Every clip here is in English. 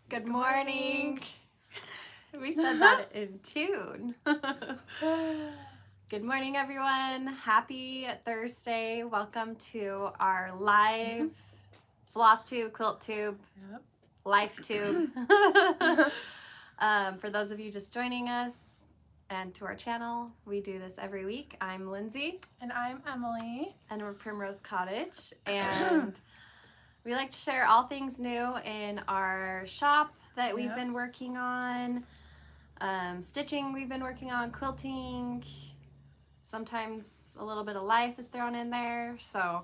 Good morning. We said that in tune. Good morning, everyone. Happy Thursday. Welcome to our live Flosstube, Quilttube, LifeTube. For those of you just joining us and to our channel, we do this every week. I'm Lindsay. And I'm Emily. And we're Primrose Cottage. And we like to share all things new in our shop that we've been working on. Stitching we've been working on, quilting. Sometimes a little bit of life is thrown in there. So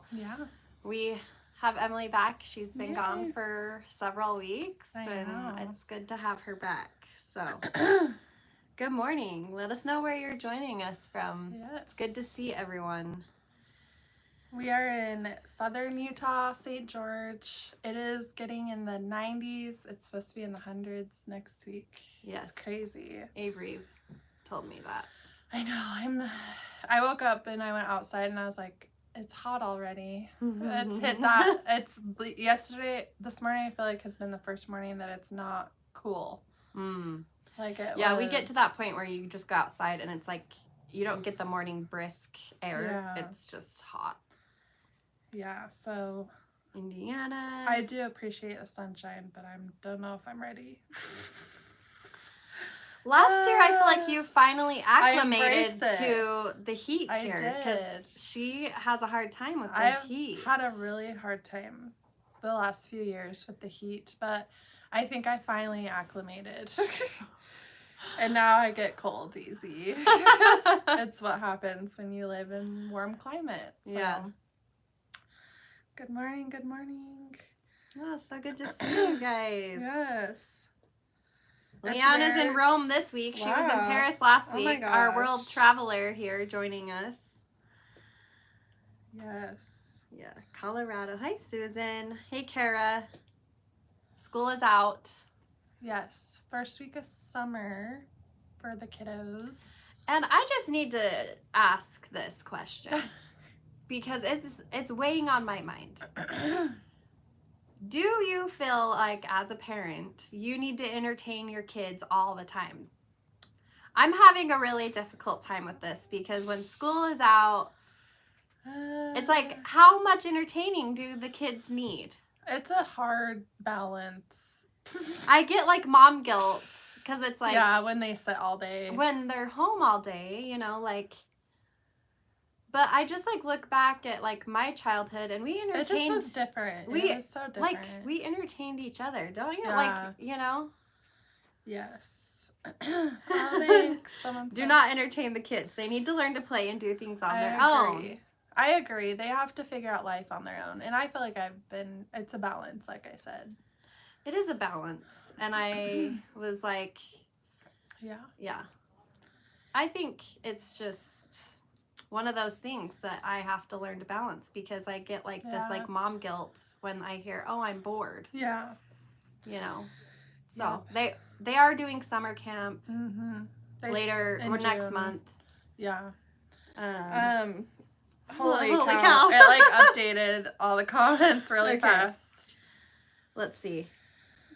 we have Emily back. She's been gone for several weeks. And it's good to have her back. So good morning. Let us know where you're joining us from. It's good to see everyone. We are in southern Utah, St. George. It is getting in the 90s. It's supposed to be in the hundreds next week. Yes. It's crazy. Avery told me that. I know. I woke up and I went outside and I was like, it's hot already. It's hit that. It's this morning I feel like has been the first morning that it's not cool. Like it was. We get to that point where you just go outside and it's like you don't get the morning brisk air. It's just hot. Yeah, so Indiana. I do appreciate the sunshine, but I don't know if I'm ready. Last year, I feel like you finally acclimated to the heat here because she has a hard time with the heat. I've had a really hard time the last few years with the heat, but I think I finally acclimated. And now I get cold easy. It's what happens when you live in warm climate. So. Yeah. Good morning, good morning. Oh, so good to see you guys. Yes. Leanna's in Rome this week. She was in Paris last week. Our world traveler here joining us. Yes. Yeah, Colorado. Hi, Susan. Hey, Kara. School is out. Yes. First week of summer for the kiddos. And I just need to ask this question. Because it's weighing on my mind. Do you feel like as a parent, you need to entertain your kids all the time? I'm having a really difficult time with this because when school is out, it's like, how much entertaining do the kids need? It's a hard balance. I get like mom guilt because it's like... Yeah, when they sit all day. When they're home all day, you know, like... But I just like look back at like my childhood and we entertained. It just was different. It was so different. Like we entertained each other, don't you? Yeah. Like, you know? Yes. Do not entertain the kids. They need to learn to play and do things on their own. I agree. They have to figure out life on their own. And I feel like it's a balance, like I said. It is a balance. And I was like, yeah. I think it's just one of those things that I have to learn to balance because I get like this like mom guilt when I hear, oh, I'm bored. Yeah. You know? So they are doing summer camp later or next month. Yeah. Holy cow. cow. It like updated all the comments really fast. Let's see.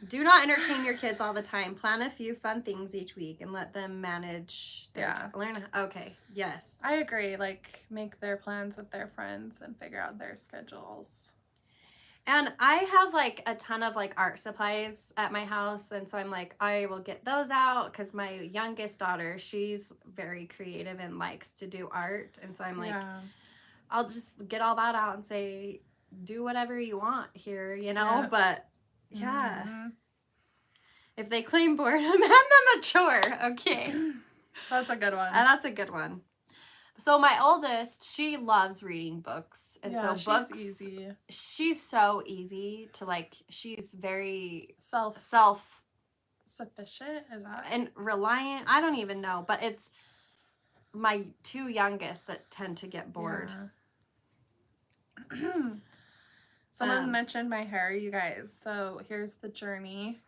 Do not entertain your kids all the time. Plan a few fun things each week and let them manage their learn. Okay. Yes. I agree. Like make their plans with their friends and figure out their schedules. And I have like a ton of like art supplies at my house. And so I'm like, I will get those out because my youngest daughter, she's very creative and likes to do art. And so I'm like, I'll just get all that out and say, do whatever you want here, you know? But if they claim boredom, hand them a chore. Okay. That's a good one. And that's a good one. So my oldest, she loves reading books. And so books, easy. She's so easy to like, she's very self-sufficient, is that? And reliant. I don't even know, but it's my two youngest that tend to get bored. Yeah. Someone mentioned my hair, you guys. So here's the journey.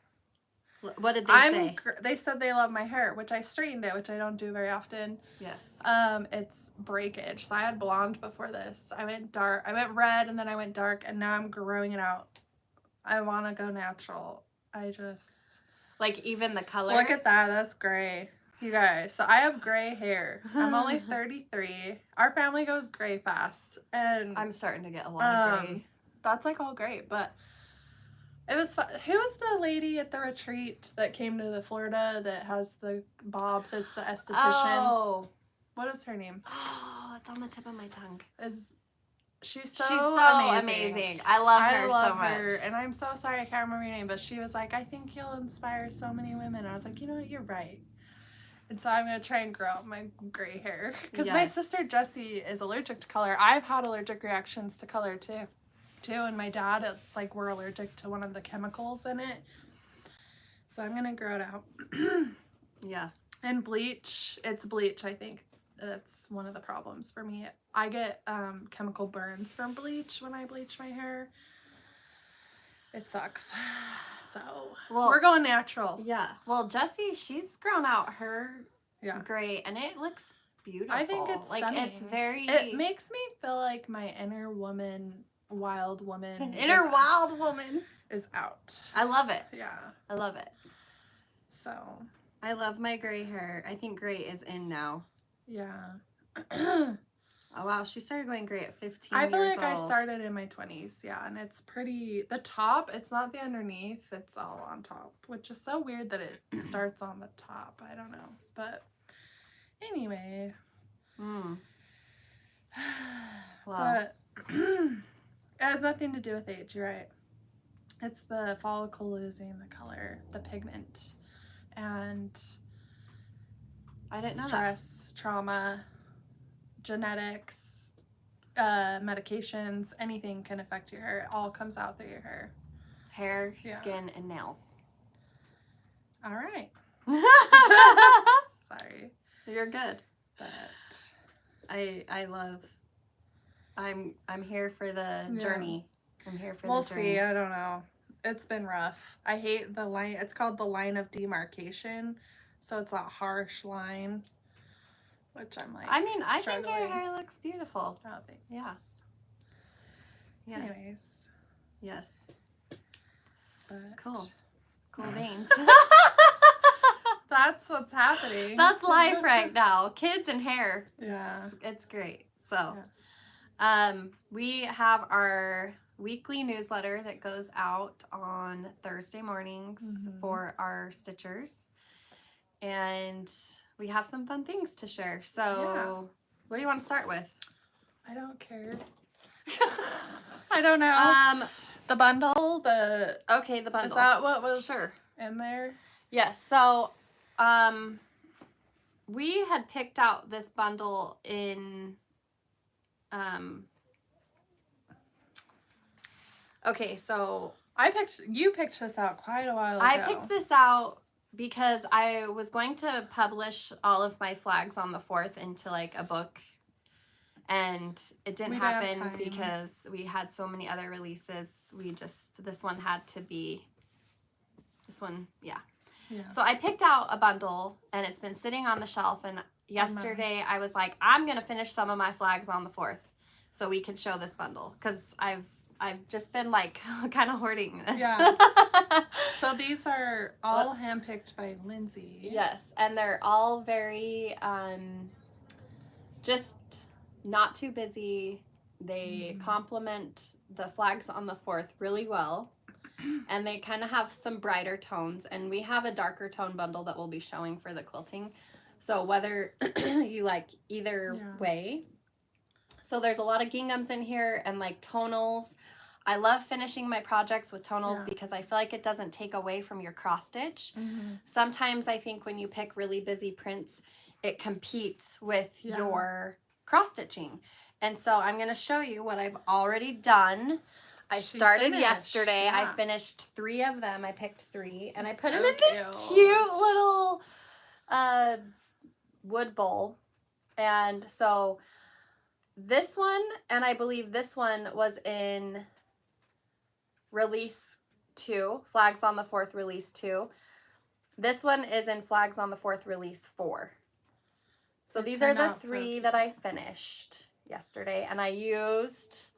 What did they say? They said they love my hair, which I straightened it, which I don't do very often. Yes. It's breakage. So I had blonde before this. I went dark. I went red and then I went dark and now I'm growing it out. I want to go natural. I just... Like, even the color? Look at that. That's gray. You guys, so I have gray hair. I'm only 33. Our family goes gray fast. And I'm starting to get a lot of gray. That's like all great, but it was fun. Who was the lady at the retreat that came to the Florida that has the bob that's the esthetician? Oh. What is her name? Oh, it's on the tip of my tongue. She's so amazing. I love her so much. And I'm so sorry I can't remember your name, but she was like, I think you'll inspire so many women. I was like, you know what, you're right. And so I'm going to try and grow out my gray hair. Because my sister Jessie is allergic to color. I've had allergic reactions to color too. And my dad, it's like we're allergic to one of the chemicals in it. So I'm going to grow it out. Yeah. And bleach. It's bleach, I think. That's one of the problems for me. I get chemical burns from bleach when I bleach my hair. It sucks. So we're going natural. Yeah. Well, Jessie, she's grown out her gray, and it looks beautiful. I think it's like stunning. it's very. It makes me feel like my inner woman, wild woman, wild woman is out. I love it. Yeah, I love it. So I love my gray hair. I think gray is in now. Yeah. Oh wow, she started going gray at 15 I feel years like old. I started in my 20s, yeah, and it's pretty, the top, it's not the underneath, it's all on top, which is so weird that it starts on the top. I don't know, but anyway. Wow. But it has nothing to do with age, you're right. It's the follicle losing the color, the pigment, and I didn't know stress, trauma, genetics, medications, anything can affect your hair. It all comes out through your hair. Hair, skin, and nails. All right. Sorry. You're good. But I love. I'm here for the journey. I'm here for we'll the journey. see. I don't know. It's been rough. I hate the line. It's called the line of demarcation. So it's that harsh line. Which I'm like, I mean, I think your hair looks beautiful. Oh, thanks. Yeah. Yes. Anyways. Yes. But Cool beans. That's what's happening. That's life right now. Kids and hair. Yeah. It's great. So, we have our weekly newsletter that goes out on Thursday mornings for our stitchers. And we have some fun things to share. So, what do you want to start with? I don't care. I don't know. The bundle, the bundle. Is that what was in there? Yes. So, we had picked out this bundle in, okay, so you picked this out quite a while ago. I picked this out because I was going to publish all of my flags on the 4th into like a book, and it didn't happen because we had so many other releases. This one had to be, yeah. So I picked out a bundle, and it's been sitting on the shelf, and yesterday I was like, I'm going to finish some of my flags on the 4th so we can show this bundle, because I've just been like kind of hoarding this. Yeah. So these are all handpicked by Lindsay. Yes, and they're all very just not too busy. They complement the flags on the 4th really well. And they kind of have some brighter tones, and we have a darker tone bundle that we'll be showing for the quilting. So whether you like either way. So there's a lot of ginghams in here and like tonals. I love finishing my projects with tonals because I feel like it doesn't take away from your cross stitch. Sometimes I think when you pick really busy prints, it competes with your cross stitching. And so I'm going to show you what I've already done. I started yesterday. I finished 3 of them. I picked 3, and I put them in this cute little wood bowl. And so this one, and I believe this one was in release 2, Flags on the 4th release 2. This one is in Flags on the 4th release 4. So these are the 3 that I finished yesterday, and I used...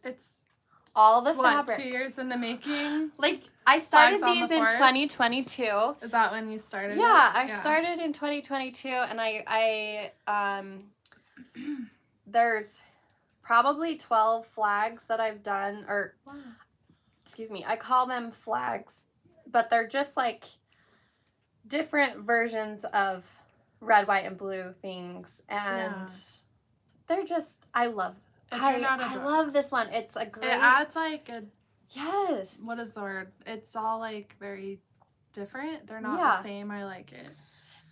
all the What, fabric. 2 years in the making? Like, I started Flags on these the in fourth? 2022. Is that when you started? Yeah, it? I started in 2022, and there's probably 12 flags that I've done, or Wow. excuse me, I call them flags, but they're just like different versions of red, white, and blue things, and they're just, I love this one. It's a great. It adds like a. Yes. What is the word? It's all like very different. They're not the same. I like it.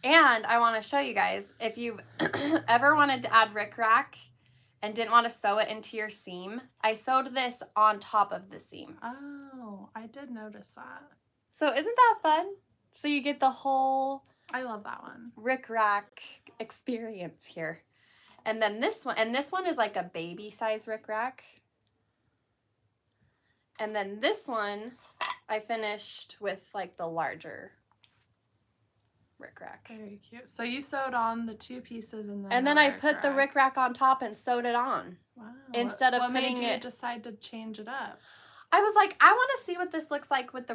And I want to show you guys, if you've ever wanted to add rickrack and didn't want to sew it into your seam, I sewed this on top of the seam. Oh, I did notice that. So isn't that fun? So you get the whole I love that one. rickrack experience here. And then this one is like a baby size rickrack. And then this one I finished with like the larger rickrack. Very cute. So you sewed on the 2 pieces and then I put the rickrack on top and sewed it on. Wow. Instead of what putting made you it. decide to change it up? I was like, I want to see what this looks like with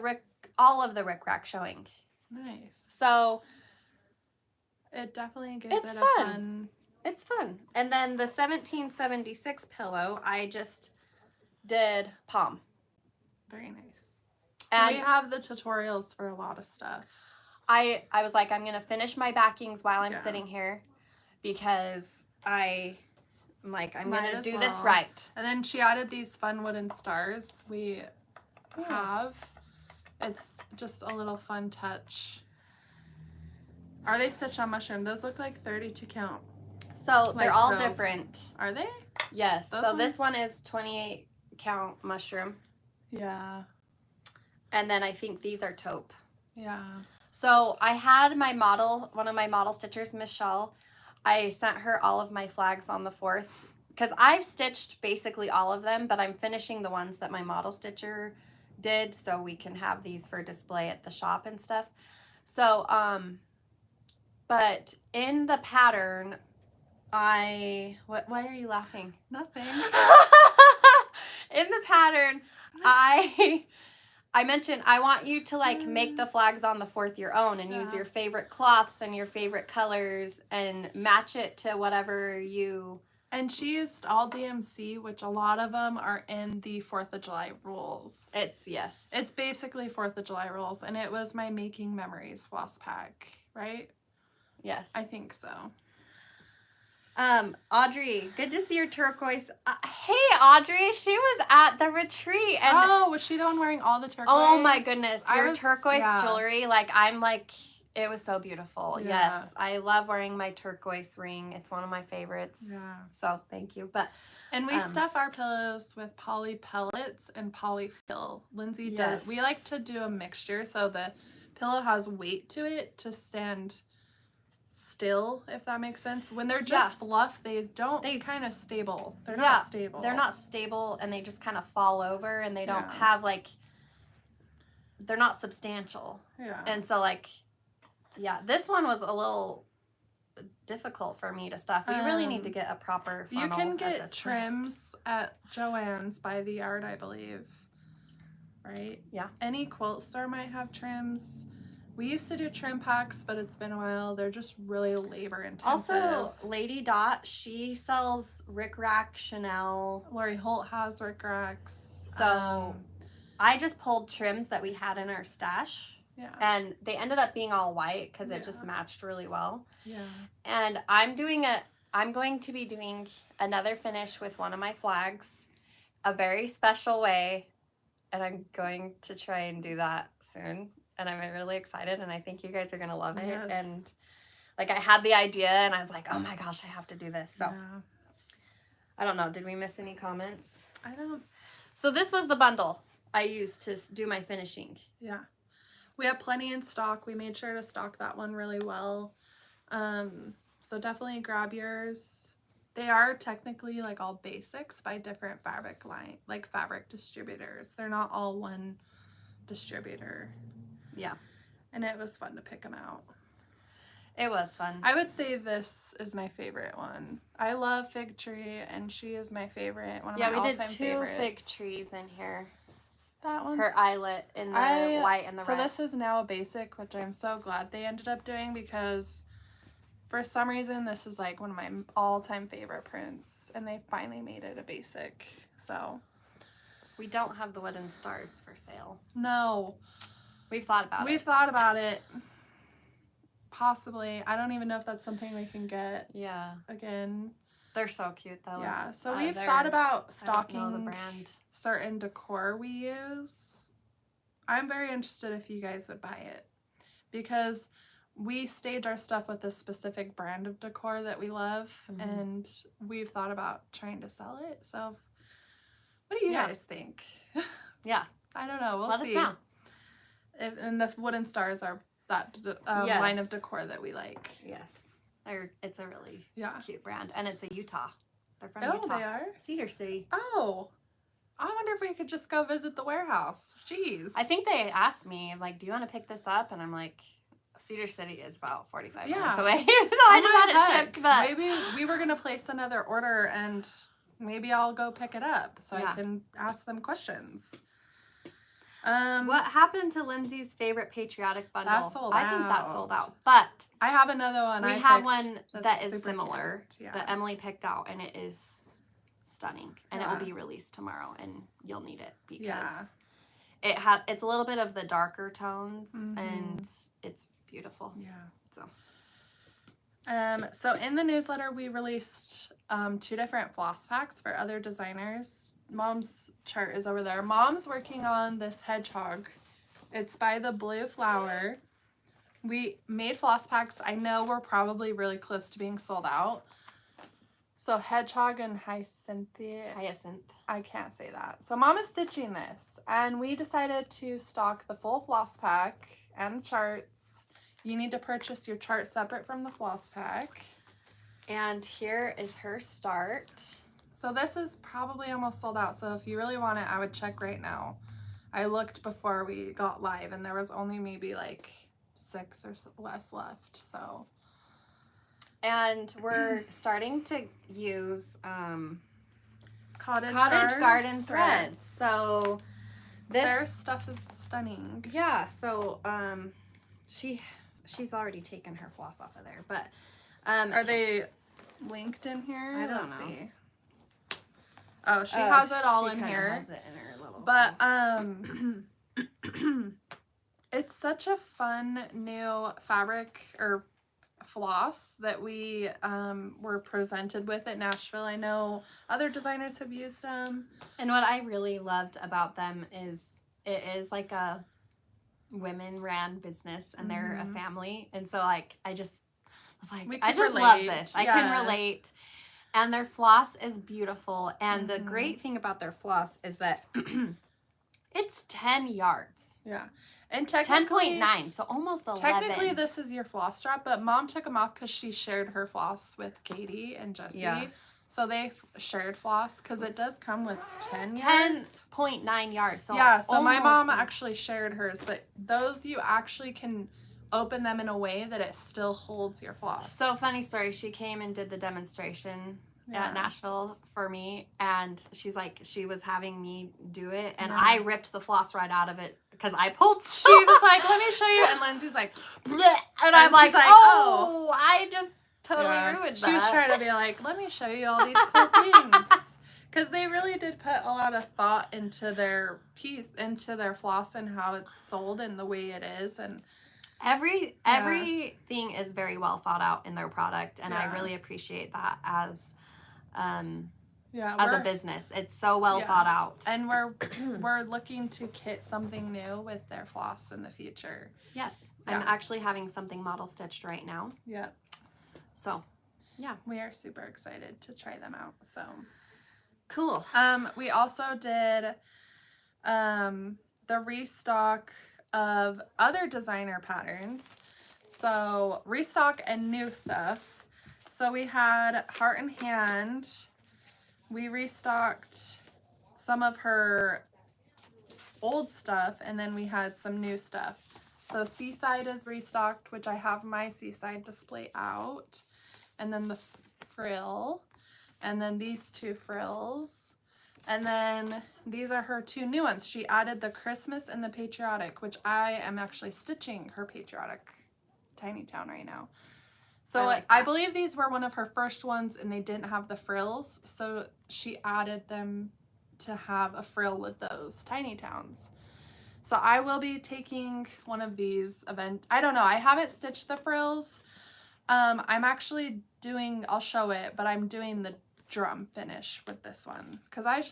all of the rickrack showing. Nice. So it definitely gives it's it fun. a fun. It's fun. And then the 1776 pillow, I just did palm. Very nice. And we have the tutorials for a lot of stuff. I was like, I'm going to finish my backings while I'm sitting here because I'm going to do this right. And then she added these fun wooden stars we have. It's just a little fun touch. Are they stitched on mushroom? Those look like 32 count. So they're all different. Are they? Yes. This one is 28 count mushroom. Yeah. And then I think these are taupe. Yeah. So I had my model, one of my model stitchers, Michelle. I sent her all of my flags on the 4th because I've stitched basically all of them, but I'm finishing the ones that my model stitcher did so we can have these for display at the shop and stuff. So, but in the pattern, why are you laughing? Nothing. In the pattern, I mentioned I want you to like make the flags on the 4th your own and use your favorite cloths and your favorite colors and match it to whatever you. And she used all DMC, which a lot of them are in the 4th of July rules. It's basically 4th of July rules, and it was my Making Memories floss pack, right? Yes. I think so. Audrey, good to see your turquoise. Hey, Audrey, she was at the retreat. And was she the one wearing all the turquoise? Oh my goodness, your turquoise jewelry, it was so beautiful. Yeah. Yes, I love wearing my turquoise ring. It's one of my favorites. Yeah. So thank you. And we stuff our pillows with poly pellets and polyfill. Lindsay does. We like to do a mixture so the pillow has weight to it to stand still, if that makes sense. When they're just fluff, they kind of stable. They're not stable. They're not stable, and they just kind of fall over, and they don't have they're not substantial. Yeah. And so this one was a little difficult for me to stuff. We really need to get a proper funnel. You can get trims at Joann's by the Yard, I believe. Right? Yeah. Any quilt store might have trims. We used to do trim packs, but it's been a while. They're just really labor intensive. Also, Lady Dot, she sells rickrack Chanel. Lori Holt has rickracks. So I just pulled trims that we had in our stash. Yeah. And they ended up being all white because it just matched really well. Yeah. And I'm going to be doing another finish with one of my flags, a very special way, and I'm going to try and do that soon. And I'm really excited, and I think you guys are going to love it. Yes. And I had the idea, and I was like, oh my gosh, I have to do this. So I don't know. Did we miss any comments? I don't. So this was the bundle I used to do my finishing. Yeah. We have plenty in stock. We made sure to stock that one really well. So definitely grab yours. They are technically all basics by different fabric distributors. They're not all one distributor. Yeah. And it was fun to pick them out. It was fun. I would say this is my favorite one. I love Fig Tree, and she is my favorite. One of my all-time favorites. Yeah, we did 2 fig trees in here. That one's... Her eyelet in the white and the red. So this is now a basic, which I'm so glad they ended up doing, because for some reason this is like one of my all-time favorite prints, and they finally made it a basic. So we don't have the wooden stars for sale. No. We've thought about it. We've thought about it. Possibly. I don't even know if that's something we can get. Yeah. Again. They're so cute though. Yeah. So we've thought about stocking the brand. certain decor we use. I'm very interested if you guys would buy it, because we stage our stuff with a specific brand of decor that we love, and we've thought about trying to sell it. So what do you guys think? Yeah. I don't know. We'll see. Let us know. And the wooden stars are that line of decor that we like. Yes. It's a really cute brand. And it's a Utah. They're from Utah. Oh, they are? Cedar City. Oh. I wonder if we could just go visit the warehouse. Jeez. I think they asked me, like, do you want to pick this up? And I'm like, Cedar City is about 45 minutes away. So I just had it shipped. But maybe we were going to place another order, and maybe I'll go pick it up so I can ask them questions. What happened to Lindsay's favorite Patriotic bundle? That sold out. I think that sold out. But I have another one. We have one that is similar that Emily picked out, and it is stunning. And it will be released tomorrow, and you'll need it because it's a little bit of the darker tones, and it's beautiful. Yeah. So in the newsletter, we released 2 different floss packs for other designers. Mom's chart is over there. Mom's working on this hedgehog. It's by the Blue Flower. We made floss packs. I know we're probably really close to being sold out. So hedgehog and hyacinth. I can't say that. So Mom is stitching this, and we decided to stock the full floss pack and the charts. You need to purchase your chart separate from the floss pack. And here is her start. So this is probably almost sold out. So if you really want it, I would check right now. I looked before we got live, and there was only maybe like 6 or less left. So. And we're starting to use cottage garden threads. So their stuff is stunning. Yeah. So she's already taken her floss off of there, but are they linked in here? I don't know. See. Oh, she has it all in here. Has it in her little but it's such a fun new fabric or floss that we were presented with at Nashville. I know other designers have used them. And what I really loved about them is it is like a women-ran business, and they're a family. And so like I just was like, I just love this. I can relate. And their floss is beautiful. And the great thing about their floss is that it's 10 yards. Yeah. And technically 10.9, so almost 11. Technically, this is your floss strap, but Mom took them off because she shared her floss with Katie and Jessie. Yeah. So they shared floss because it does come with 10.9 yards. So yeah, so my mom actually shared hers, but those you actually can open them in a way that it still holds your floss. So funny story, she came and did the demonstration at Nashville for me, and she's like, she was having me do it, and I ripped the floss right out of it because I pulled so She was like, let me show you, and Lindsay's like, bleh, and I'm like, oh, I just totally ruined that. She was trying to be like, let me show you all these cool things. Because they really did put a lot of thought into their floss and how it's sold and the way it is, and everything is very well thought out in their product, and I really appreciate that as a business. It's so well thought out. And we're looking to kit something new with their floss in the future. Yes. I'm actually having something model stitched right now. Yeah. So, yeah. We are super excited to try them out. So cool. We also did the restock of other designer patterns. So restock and new stuff. So we had Heart and Hand. We restocked some of her old stuff, and then we had some new stuff. So Seaside is restocked, which I have my Seaside display out. And then the frill. And then these 2 frills. And then these are her 2 new ones. She added the Christmas and the Patriotic, which I am actually stitching her Patriotic Tiny Town right now. So I believe these were one of her first ones and they didn't have the frills. So she added them to have a frill with those Tiny Towns. So I will be taking one of these I don't know, I haven't stitched the frills. I'm actually doing, I'll show it, but I'm doing the drum finish with this one because I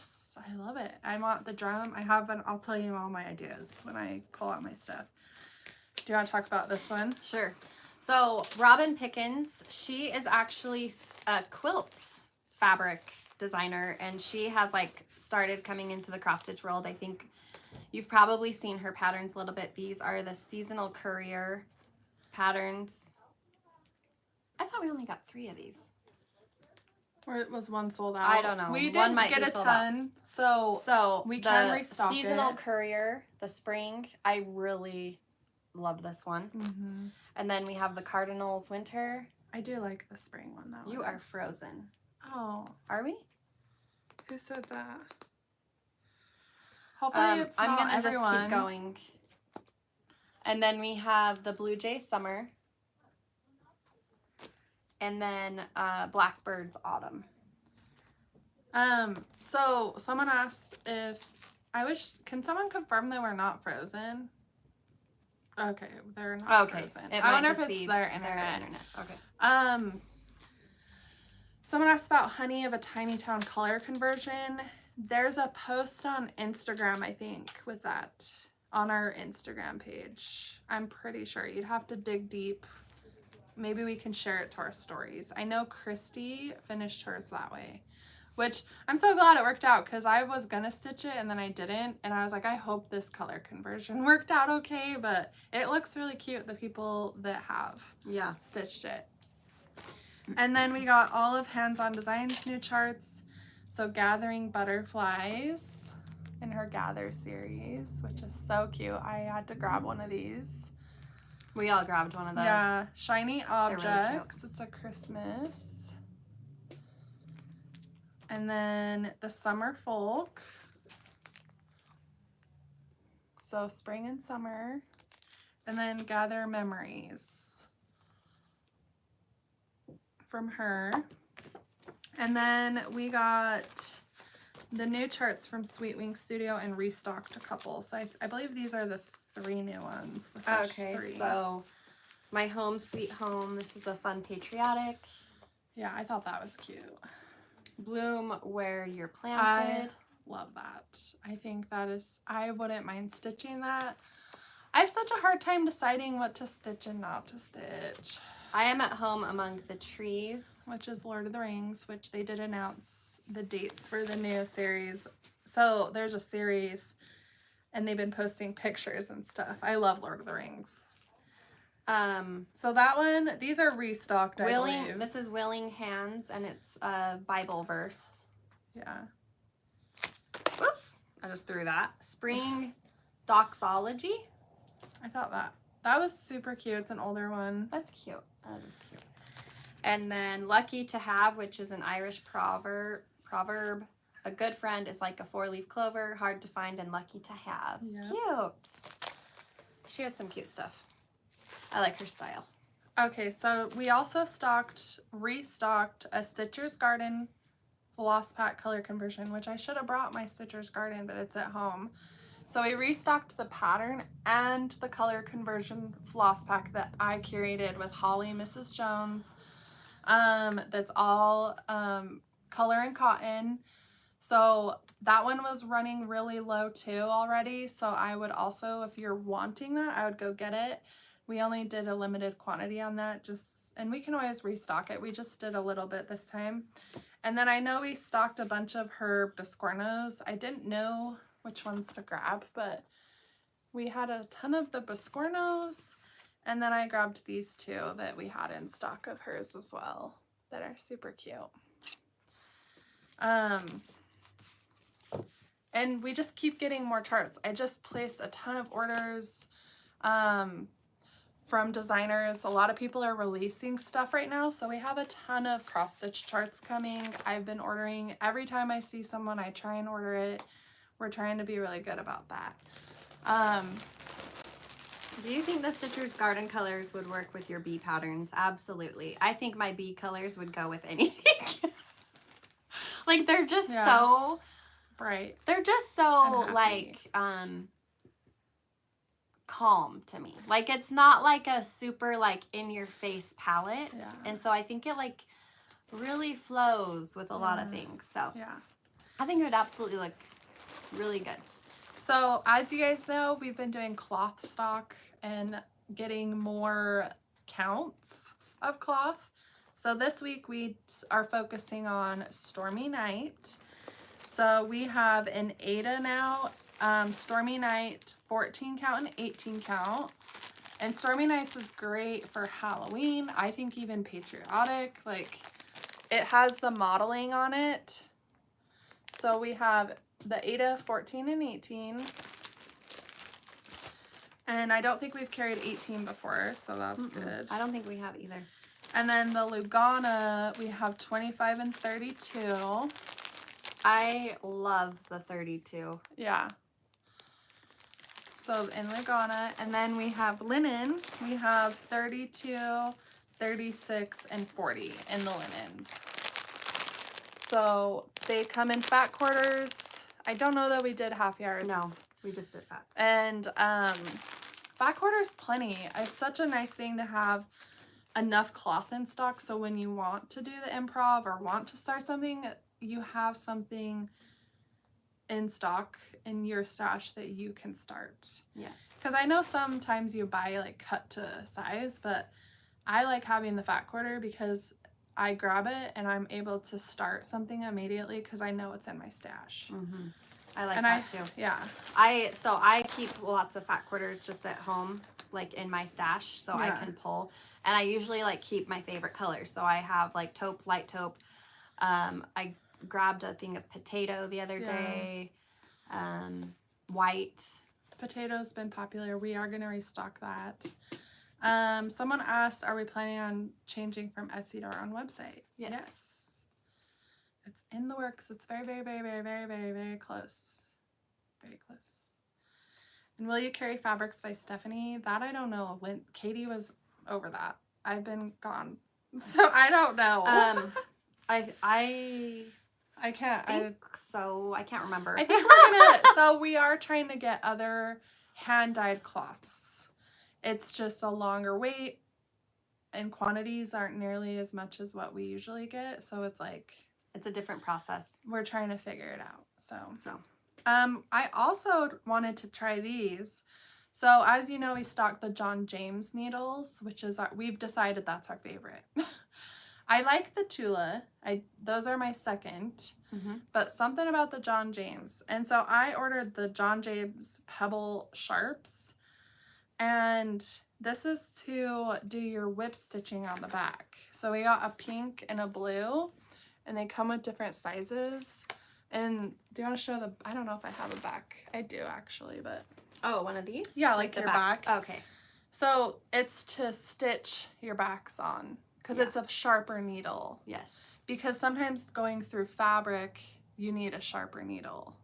love it. I want the drum. I'll tell you all my ideas when I pull out my stuff. Do you want to talk about this one? Sure. So Robin Pickens, she is actually a quilt fabric designer, and she has like started coming into the cross stitch world. I think you've probably seen her patterns a little bit. These are the seasonal courier patterns. I thought we only got 3 of these. Or it was one sold out. I don't know. We didn't get a ton, so we can restock it. Seasonal courier, the spring, I really love this one. Mm-hmm. And then we have the Cardinals winter. I do like the spring one though. You are frozen. Oh. Are we? Who said that? Hopefully it's not I'm gonna everyone. just keep going. And then we have the Blue Jay summer. And then Blackbird's autumn. So someone asked can someone confirm they were not frozen? Okay, they're not frozen. I wonder if it's their internet. Okay. Someone asked about Honey of a Tiny Town color conversion. There's a post on Instagram, I think, with that on our Instagram page. I'm pretty sure. You'd have to dig deep. Maybe we can share it to our stories. I know Christy finished hers that way, which I'm so glad it worked out because I was gonna stitch it and then I didn't. And I was like, I hope this color conversion worked out okay, but it looks really cute, the people that have stitched it. And then we got all of Hands On Designs new charts. So Gathering Butterflies in her Gather series, which is so cute. I had to grab one of these. We all grabbed one of those. Yeah, Shiny Objects. Really it's a Christmas. And then the Summer Folk. So spring and summer. And then Gather Memories from her. And then we got the new charts from Sweet Wing Studio and restocked a couple. So I believe these are the 3 new ones. The first 3. So My Home Sweet Home. This is a fun patriotic. Yeah, I thought that was cute. Bloom Where You're Planted. I love that. I think that is, I wouldn't mind stitching that. I have such a hard time deciding what to stitch and not to stitch. I Am at Home Among the Trees. Which is Lord of the Rings, which they did announce the dates for the new series. So there's a series and they've been posting pictures and stuff. I love Lord of the Rings. So that one, these are restocked, I believe. This is Willing Hands, and it's a Bible verse. Yeah. Whoops. I just threw that. Spring Doxology. I thought that was super cute. It's an older one. That's cute. That is cute. And then Lucky to Have, which is an Irish proverb. A good friend is like a 4-leaf clover, hard to find and lucky to have. Yeah. Cute. She has some cute stuff. I like her style. Okay, so we also restocked a Stitcher's Garden Floss Pack color conversion, which I should have brought my Stitcher's Garden, but it's at home. So we restocked the pattern and the color conversion floss pack that I curated with Holly Mrs. Jones. That's all color and cotton. So that one was running really low too already. So I would also, if you're wanting that, I would go get it. We only did a limited quantity on that, and we can always restock it. We just did a little bit this time. And then I know we stocked a bunch of her Biscornos. I didn't know which ones to grab, but we had a ton of the Biscornos. And then I grabbed these 2 that we had in stock of hers as well that are super cute. And we just keep getting more charts. I just placed a ton of orders. from designers. A lot of people are releasing stuff right now, so we have a ton of cross stitch charts coming. I've been ordering every time I see someone, I try and order it. We're trying to be really good about that. Do you think the Stitcher's Garden colors would work with your bee patterns? Absolutely. I think my bee colors would go with anything. Like, they're just so bright. They're just so like calm to me. Like, it's not like a super like in your face palette. Yeah. And so I think it like really flows with a lot of things. So yeah, I think it would absolutely look really good. So as you guys know, we've been doing cloth stock and getting more counts of cloth. So this week we are focusing on Stormy Night. So we have an Ada now, Stormy Night 14 count and 18 count. And Stormy Nights is great for Halloween. I think even Patriotic, like it has the modeling on it. So we have the Ada 14 and 18. And I don't think we've carried 18 before, so that's good. I don't think we have either. And then the Lugana, we have 25 and 32. I love the 32. Yeah. So in Lugana, and then we have linen. We have 32, 36, and 40 in the linens. So they come in fat quarters. I don't know that we did half yards. No, we just did fats. And fat quarters plenty. It's such a nice thing to have enough cloth in stock, so when you want to do the improv or want to start something, you have something in stock in your stash that you can start. Yes. Because I know sometimes you buy like cut to size, but I like having the fat quarter because I grab it and I'm able to start something immediately because I know it's in my stash. Mm-hmm. I like that too. Yeah. So I keep lots of fat quarters just at home, like in my stash, so I can pull. And I usually like keep my favorite colors. So I have like taupe, light taupe. I grabbed a thing of potato the other day. White. Potato's been popular. We are going to restock that. Someone asked, are we planning on changing from Etsy to our own website? Yes. It's in the works. It's very, very, very, very, very, very, very close. Very close. And will you carry Fabrics by Stephanie? That I don't know. Katie was over that. I've been gone. So I don't know. I can't. So I can't remember. I think we're gonna. So we are trying to get other hand-dyed cloths. It's just a longer wait, and quantities aren't nearly as much as what we usually get. So it's like it's a different process. We're trying to figure it out. So. I also wanted to try these. So as you know, we stocked the John James needles, which is we've decided that's our favorite. I like the Tula. Those are my second, but something about the John James. And so I ordered the John James Pebble Sharps, and this is to do your whip stitching on the back. So we got a pink and a blue, and they come with different sizes. And do you want to show I don't know if I have a back. I do actually, but. Oh, one of these? Yeah, like your back. Okay. So it's to stitch your backs on. Because it's a sharper needle. Yes. Because sometimes going through fabric, you need a sharper needle.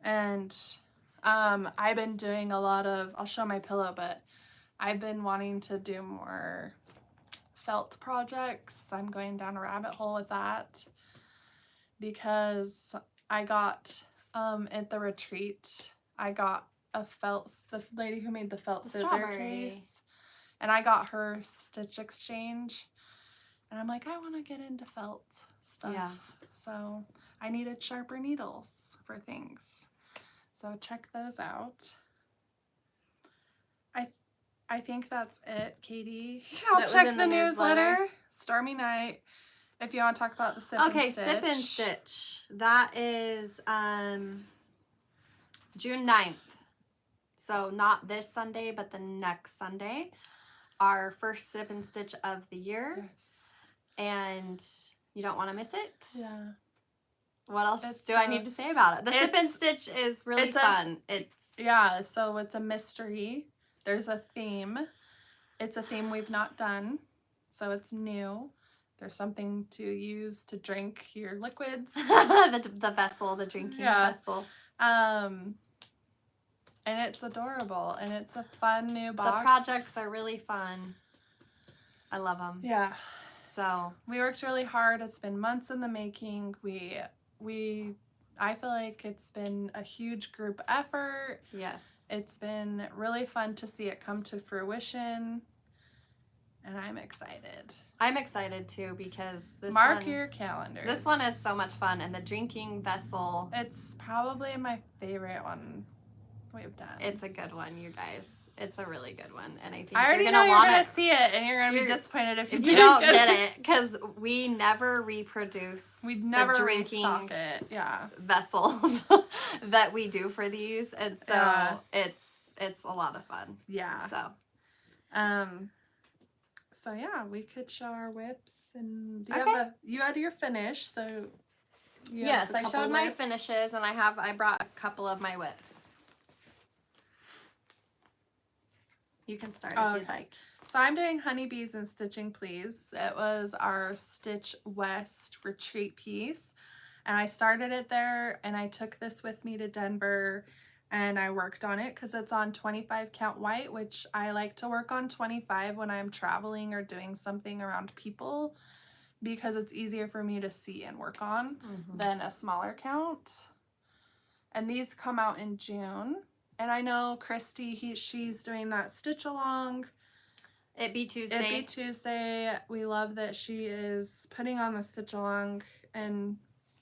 And I've been doing a lot of, I'll show my pillow, but I've been wanting to do more felt projects. I'm going down a rabbit hole with that. Because I got, at the retreat, I got a felt, the lady who made the felt scissor case. And I got her stitch exchange. And I'm like, I want to get into felt stuff. Yeah. So I needed sharper needles for things. So check those out. I think that's it, Katie. I'll check the newsletter. Stormy Night. If you want to talk about the sip and stitch. Okay, sip and stitch. That is June 9th. So not this Sunday, but the next Sunday. Our first sip and stitch of the year. Yes. And you don't want to miss it? Yeah. What else do I need to say about it? The sip and stitch is really fun. Yeah, so it's a mystery. There's a theme. It's a theme we've not done, so it's new. There's something to use to drink your liquids. the vessel, the drinking vessel. And it's adorable, and it's a fun new box. The projects are really fun. I love them. Yeah. So we worked really hard. It's been months in the making. I feel like it's been a huge group effort. Yes. It's been really fun to see it come to fruition, and I'm excited. I'm excited too because Mark your calendars. This one is so much fun, and the drinking vessel. It's probably my favorite one we've done. It's a good one, you guys. It's a really good one, and I think I already you're know you're gonna see it, and you're gonna be disappointed if you don't get it, because we never reproduce. We'd never drinking restock it. Yeah. Vessels that we do for these, and so it's a lot of fun. Yeah. So. So yeah, we could show our whips, and you had your finish, so yes, I showed my finishes, and I brought a couple of my whips. You can start if you'd like. So I'm doing Honeybees and Stitching Please. It was our Stitch West retreat piece, and I started it there, and I took this with me to Denver. And I worked on it because it's on 25 count white, which I like to work on 25 when I'm traveling or doing something around people, because it's easier for me to see and work on than a smaller count. And these come out in June. And I know Christy, she's doing that stitch along. It Be Tuesday. It Be Tuesday. We love that she is putting on the stitch along and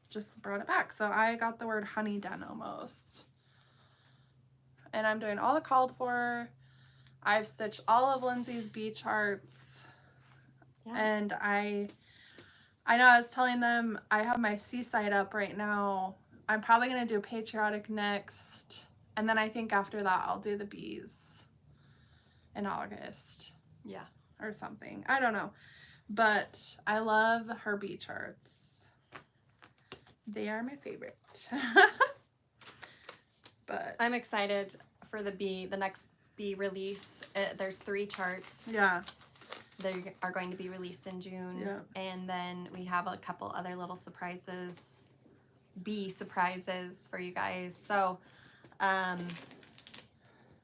just brought it back. So I got the word honey done almost. And I'm doing all the called for. I've stitched all of Lindsay's bee charts. Yeah. And I know I was telling them I have my seaside up right now. I'm probably going to do Patriotic next. And then I think after that I'll do the bees in August. Yeah. Or something. I don't know. But I love her bee charts. They are my favorite. But I'm excited for the next bee release. There's 3 charts. Yeah. They are going to be released in June. Yeah. And then we have a couple other little surprises, bee surprises for you guys. So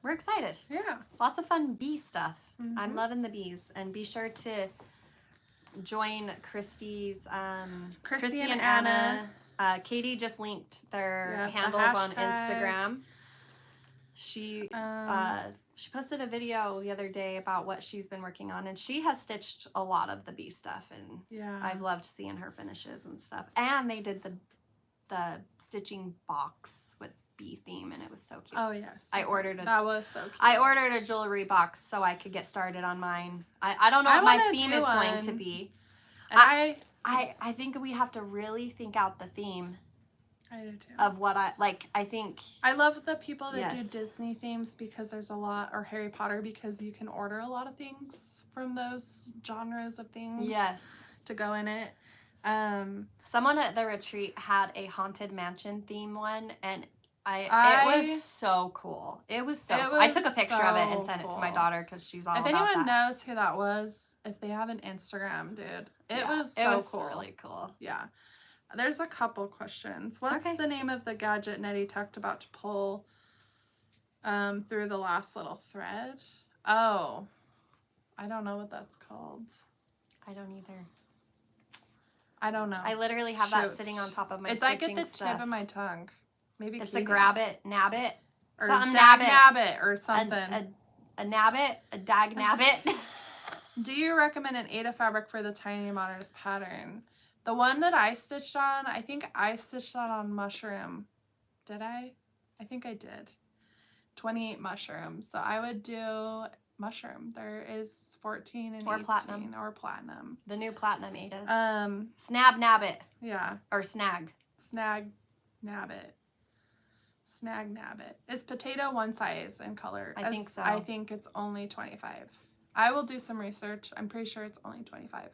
we're excited. Yeah. Lots of fun bee stuff. I'm loving the bees. And be sure to join Christy's, Christy and Anna. Katie just linked their handles on Instagram. She posted a video the other day about what she's been working on, and she has stitched a lot of the bee stuff, and I've loved seeing her finishes and stuff. And they did the stitching box with bee theme, and it was so cute. Oh yes, that was so cute. I ordered a jewelry box so I could get started on mine. I don't know what my theme is going to be. And I think we have to really think out the theme. I do too. Of what I think. I love the people that do Disney themes, because there's a lot, or Harry Potter, because you can order a lot of things from those genres of things. Yes. To go in it. Someone at the retreat had a haunted mansion theme one, and it was so cool. It was so cool. I took a picture of it and sent it to my daughter because she's all about that. If anyone knows who that was, if they have an Instagram, dude, it was so cool. Really cool. Yeah. There's a couple questions. What's the name of the gadget Nettie talked about to pull through the last little thread? Oh, I don't know what that's called. I don't either. I don't know. I literally have that sitting on top of my stitching stuff. It's like at the tip of my tongue. Maybe it's a grab it, nab it, or something nab it, or something. A nab it, a dag nab it. Do you recommend an Aida fabric for the Tiny Modernist pattern? The one that I stitched on, I think I stitched on mushroom. Did I? I think I did. 28 mushrooms. So I would do mushroom. There is 14 and 18. Platinum. Or platinum. The new platinum Aidas. Snab nab it. Yeah. Or snag. Snag nab it. Snag nab it. Is potato one size in color? I think so. I think it's only 25. I will do some research. I'm pretty sure it's only 25.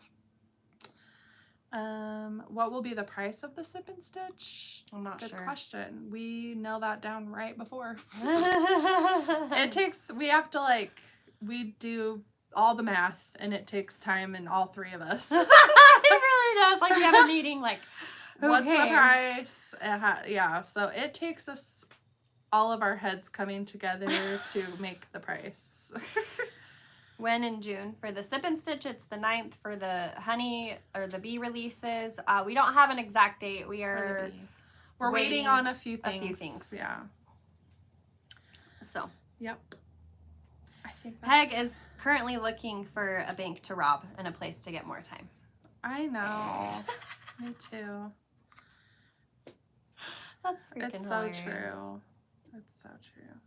What will be the price of the sip and stitch? I'm not Good sure. question. We nail that down right before. It We have to like, we do all the math and it takes time in all three of us. It really does. Like we have a meeting like, okay. What's the price? Yeah, so it takes us all of our heads coming together to make the price. When in June for the sip and stitch, it's the 9th. For the honey or the bee releases, we don't have an exact date. We're waiting on a few things. Yeah. So. Yep. I think Peg is currently looking for a bank to rob and a place to get more time. I know. Me too. That's freaking It's hilarious. so true. It's so true.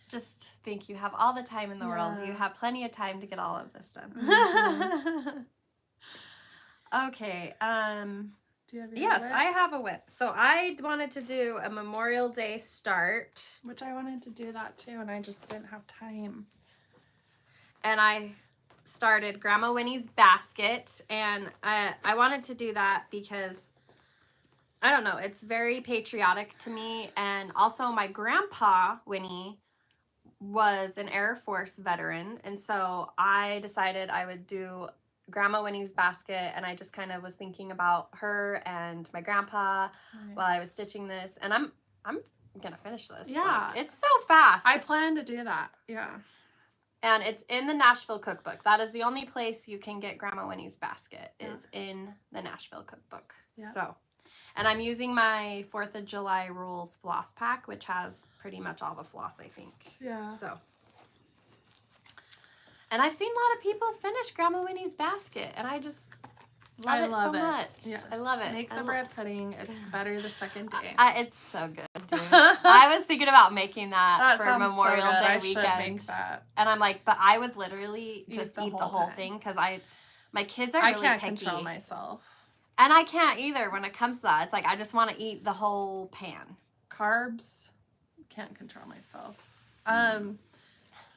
Just think you have all the time in the world. You have plenty of time to get all of this done. Mm-hmm. Okay. Do you have your Yes, whip? I have a whip. So I wanted to do a Memorial Day start. Which I wanted to do that too, and I just didn't have time. And I started Grandma Winnie's basket. And I wanted to do that because, I don't know, it's very patriotic to me. And also my grandpa, Winnie, was an Air Force veteran, and so I decided I would do Grandma Winnie's basket, and I just kind of was thinking about her and my grandpa while I was stitching this, and I'm gonna finish this. Yeah. Like, it's so fast. I plan to do that. Yeah. And it's in the Nashville cookbook. That is the only place you can get Grandma Winnie's basket is in the Nashville cookbook. Yeah. So, and I'm using my 4th of July Rules floss pack, which has pretty much all the floss, I think. Yeah. So, and I've seen a lot of people finish Grandma Winnie's basket, and I just love it so much. Yes. I love it. Make the bread pudding. It's better the second day. It's so good, dude. I was thinking about making that for Memorial so good. Day I weekend. should make that. And I'm like, but I would literally just eat the whole thing because my kids are really can't picky. Control myself. And I can't either when it comes to that. It's like I just want to eat the whole pan. Carbs, can't control myself.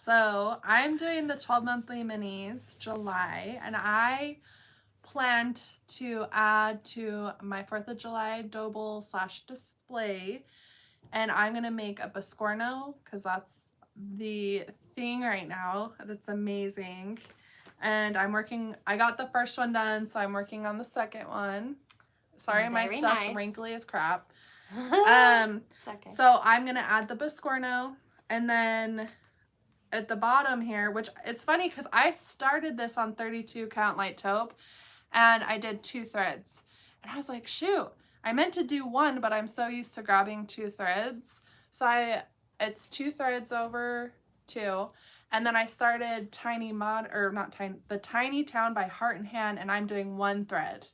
So I'm doing the 12 monthly minis July, and I planned to add to my 4th of July double / display, and I'm gonna make a Biscorno because that's the thing right now. That's amazing. And I got the first one done, so I'm working on the second one. Sorry, my stuff's wrinkly as crap. It's okay. So I'm going to add the Biscorno, and then at the bottom here, which it's funny because I started this on 32 count light taupe, and I did 2 threads. And I was like, shoot, I meant to do 1, but I'm so used to grabbing 2 threads. So it's 2 threads over 2. And then I started the Tiny Town by Heart and Hand, and I'm doing 1 thread.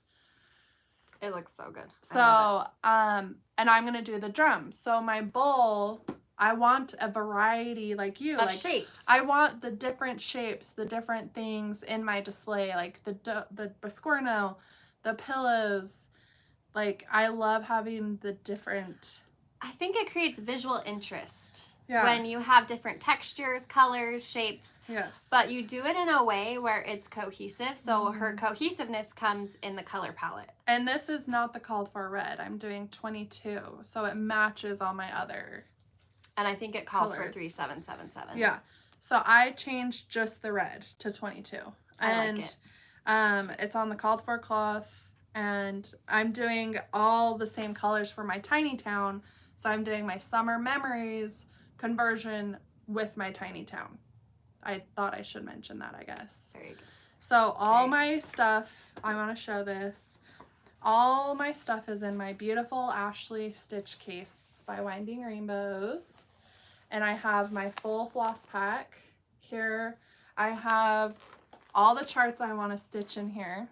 It looks so good. So, and I'm going to do the drums. So my bowl, I want a variety like you. Of shapes. I want the different shapes, the different things in my display, like the Biscorno, the pillows. Like, I love having the different... I think it creates visual interest. Yeah. When you have different textures, colors, shapes. Yes. But you do it in a way where it's cohesive. So her cohesiveness comes in the color palette. And this is not the called for red. I'm doing 22. So it matches all my other And I think it calls colors. for 3777. Yeah. So I changed just the red to 22. I like it. It's on the called for cloth. And I'm doing all the same colors for my Tiny Town. So I'm doing my Summer Memories conversion with my Tiny Town. I thought I should mention that, I guess. Very good. So all my stuff, I want to show this. All my stuff is in my beautiful Ashley stitch case by Winding Rainbows. And I have my full floss pack here. I have all the charts I want to stitch in here.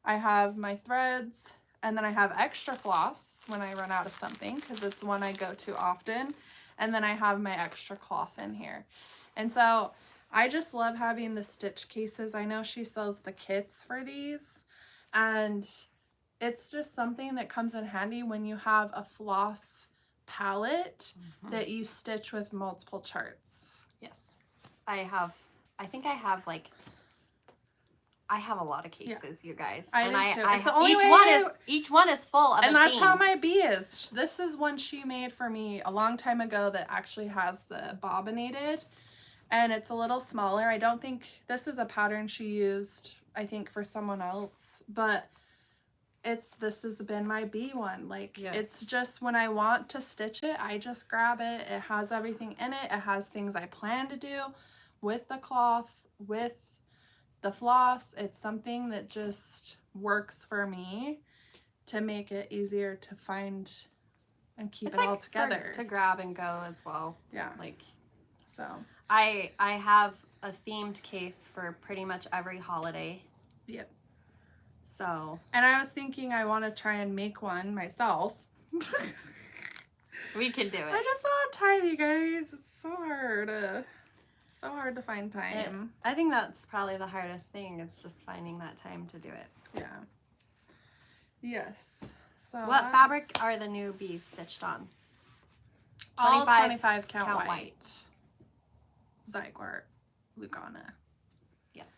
I have my threads, and then I have extra floss when I run out of something because it's one I go to often. And then I have my extra cloth in here. And so I just love having the stitch cases. I know she sells the kits for these, and it's just something that comes in handy when you have a floss palette that you stitch with multiple charts. Yes. I think I have like, I have a lot of cases, you guys. I and do too. It's the only each one is full of and a that's theme. how my bee is. This is one she made for me a long time ago that actually has the bobbinated, and it's a little smaller. I don't think this is a pattern she used, I think, for someone else, but this has been my bee one. Like, it's just when I want to stitch it, I just grab it. It has everything in it. It has things I plan to do with the cloth, with the floss. It's something that just works for me to make it easier to find and keep it all together. To grab and go as well. Yeah. Like, so I have a themed case for pretty much every holiday. Yep. So. And I was thinking I want to try and make one myself. We can do it. I just don't have time, you guys. It's so hard. So hard to find time. I think that's probably the hardest thing. It's just finding that time to do it. Yeah. Yes. So what fabric are the new bees stitched on? All 25 count white. Zyquart, Lugana. Yes.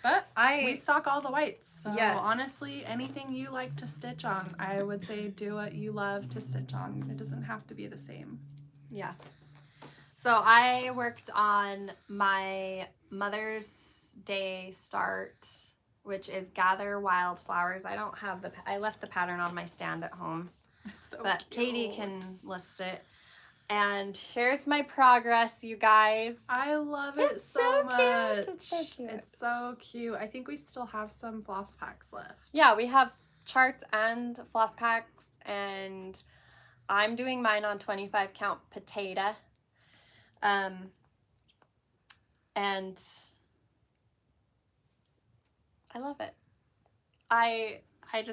But we stock all the whites. So yes. Honestly, anything you like to stitch on, I would say do what you love to stitch on. It doesn't have to be the same. Yeah. So I worked on my Mother's Day start, which is Gather Wildflowers. I don't have I left the pattern on my stand at home. It's so but cute. Katie can list it. And here's my progress, you guys. I love it so much. Cute. It's so cute. It's so cute. I think we still have some floss packs left. Yeah, we have charts and floss packs, and I'm doing mine on 25 count potato. And I love it. I feel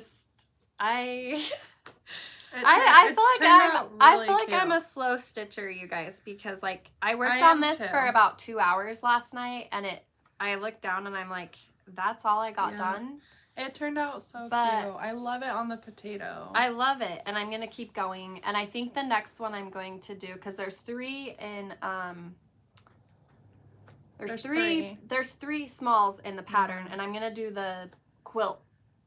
like I'm a slow stitcher, you guys, because like I worked on this for about 2 hours last night, and I looked down and I'm like, that's all I got done. It turned out so cute. I love it on the potato. I love it, and I'm gonna keep going. And I think the next one I'm going to do, because there's three in there's three smalls in the pattern, and I'm gonna do the quilt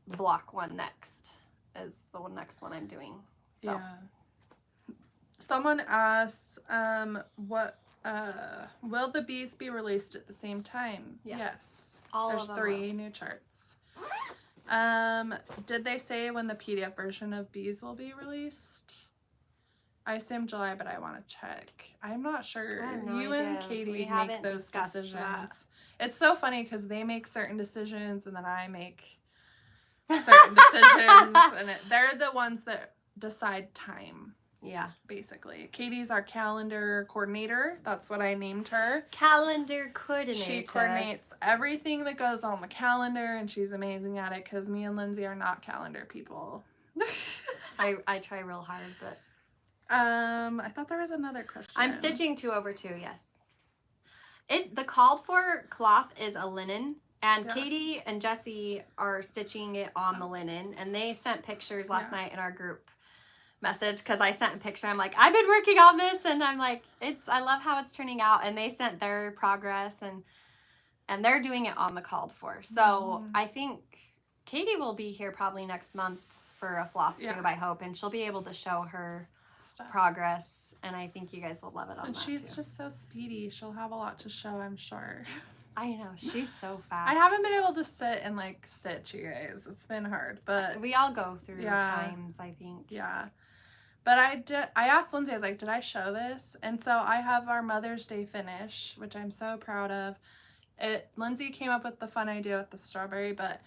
block one next. Is the next one I'm doing. So. Yeah. Someone asked, what will the bees be released at the same time? Yeah. Yes. All There's of them 3 new charts. Did they say when the PDF version of bees will be released? I assume July, but I want to check. I'm not sure. I have no you idea. and Katie We make those decisions. That. It's so funny because they make certain decisions and then I make certain decisions, and they're the ones that decide time. Yeah. Basically. Katie's our calendar coordinator. That's what I named her. Calendar coordinator. She coordinates everything that goes on the calendar, and she's amazing at it because me and Lindsay are not calendar people. I try real hard, but I thought there was another question. I'm stitching 2/2, yes. The called for cloth is a linen, and Katie and Jessie are stitching it on the linen, and they sent pictures last night in our group message, because I sent a picture. I'm like, I've been working on this, and I'm like, I love how it's turning out, and they sent their progress, and they're doing it on the called for. So I think Katie will be here probably next month for a Flosstube, I hope, and she'll be able to show her progress, and I think you guys will love it on that too. She's just so speedy. She'll have a lot to show, I'm sure. I know, she's so fast. I haven't been able to sit and like stitch, you guys. It's been hard, but we all go through times, I think. Yeah. But I asked Lindsay, I was like, did I show this? And so I have our Mother's Day finish, which I'm so proud of. Lindsay came up with the fun idea with the strawberry, but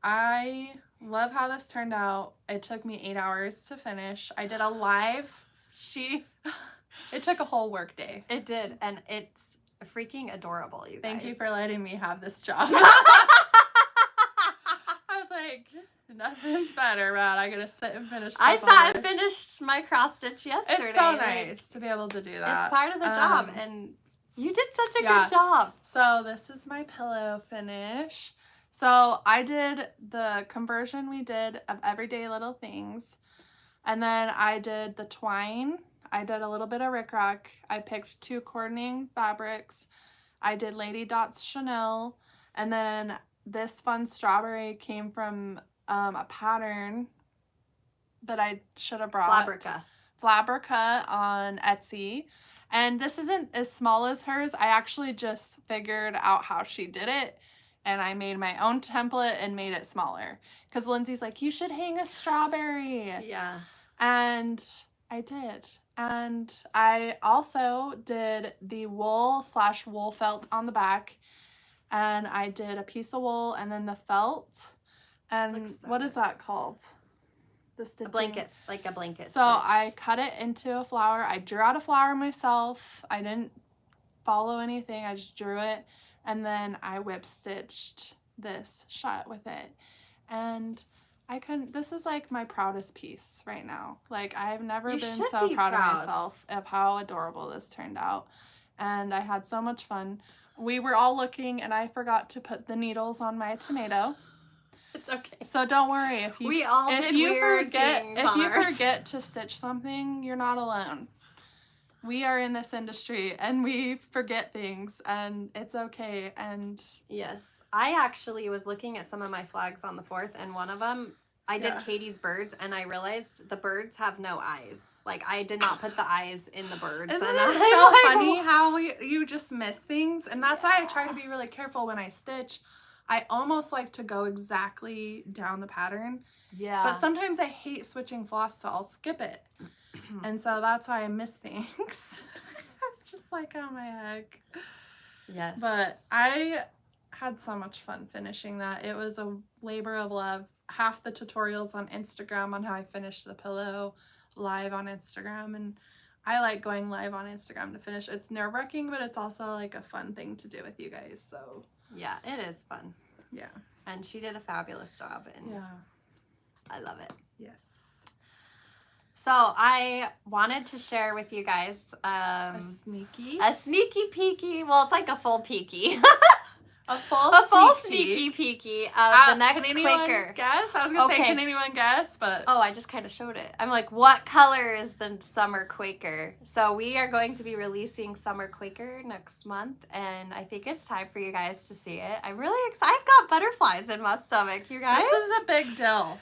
I love how this turned out. It took me 8 hours to finish. I did a live. It took a whole work day. It did, and it's freaking adorable, you guys. Thank you for letting me have this job. I was like, nothing's better, man. I gotta sit and finish. I sat and finished my cross stitch yesterday. It's so nice to be able to do that. It's part of the job, and you did such a good job. So this is my pillow finish. So I did the conversion we did of everyday little things, and then I did the twine. I did a little bit of rickrack. I picked 2 coordinating fabrics. I did Lady Dot's Chanel, And then this fun strawberry came from a pattern that I should have brought. Flabrica on Etsy. And this isn't as small as hers. I actually just figured out how she did it. And I made my own template and made it smaller. Because Lindsay's like, you should hang a strawberry. Yeah. And I did. And I also did the wool/wool felt on the back. And I did a piece of wool and then the felt. And what is that called? The stitching. A blanket, like a blanket So stitch. I cut it into a flower. I drew out a flower myself. I didn't follow anything. I just drew it. And then I whip stitched this shut with it. And this is like my proudest piece right now. Like I've never been so proud of myself of how adorable this turned out. And I had so much fun. We were all looking and I forgot to put the needles on my tomato. It's okay. So don't worry if you forget to stitch something, you're not alone. We are in this industry and we forget things and it's okay. And yes, I actually was looking at some of my flags on the 4th and one of them I did Katie's birds and I realized the birds have no eyes. Like I did not put the eyes in the birds. Isn't and it so funny how you just miss things? And that's why I try to be really careful when I stitch. I almost like to go exactly down the pattern. Yeah. But sometimes I hate switching floss, so I'll skip it. And so that's why I miss things. It's just like, oh my heck. Yes. But I had so much fun finishing that. It was a labor of love. Half the tutorials on Instagram on how I finished the pillow live on Instagram. And I like going live on Instagram to finish. It's nerve-wracking, but it's also like a fun thing to do with you guys. So yeah, it is fun. Yeah. And she did a fabulous job. And yeah. I love it. Yes. So I wanted to share with you guys a sneaky peeky. Well, it's like a full peeky. a full sneaky peeky of the next Quaker. Guess? I was gonna say, can anyone guess? But I just kind of showed it. I'm like, what color is the summer Quaker? So we are going to be releasing summer Quaker next month, and I think it's time for you guys to see it. I'm really excited. I've got butterflies in my stomach, you guys. This is a big deal.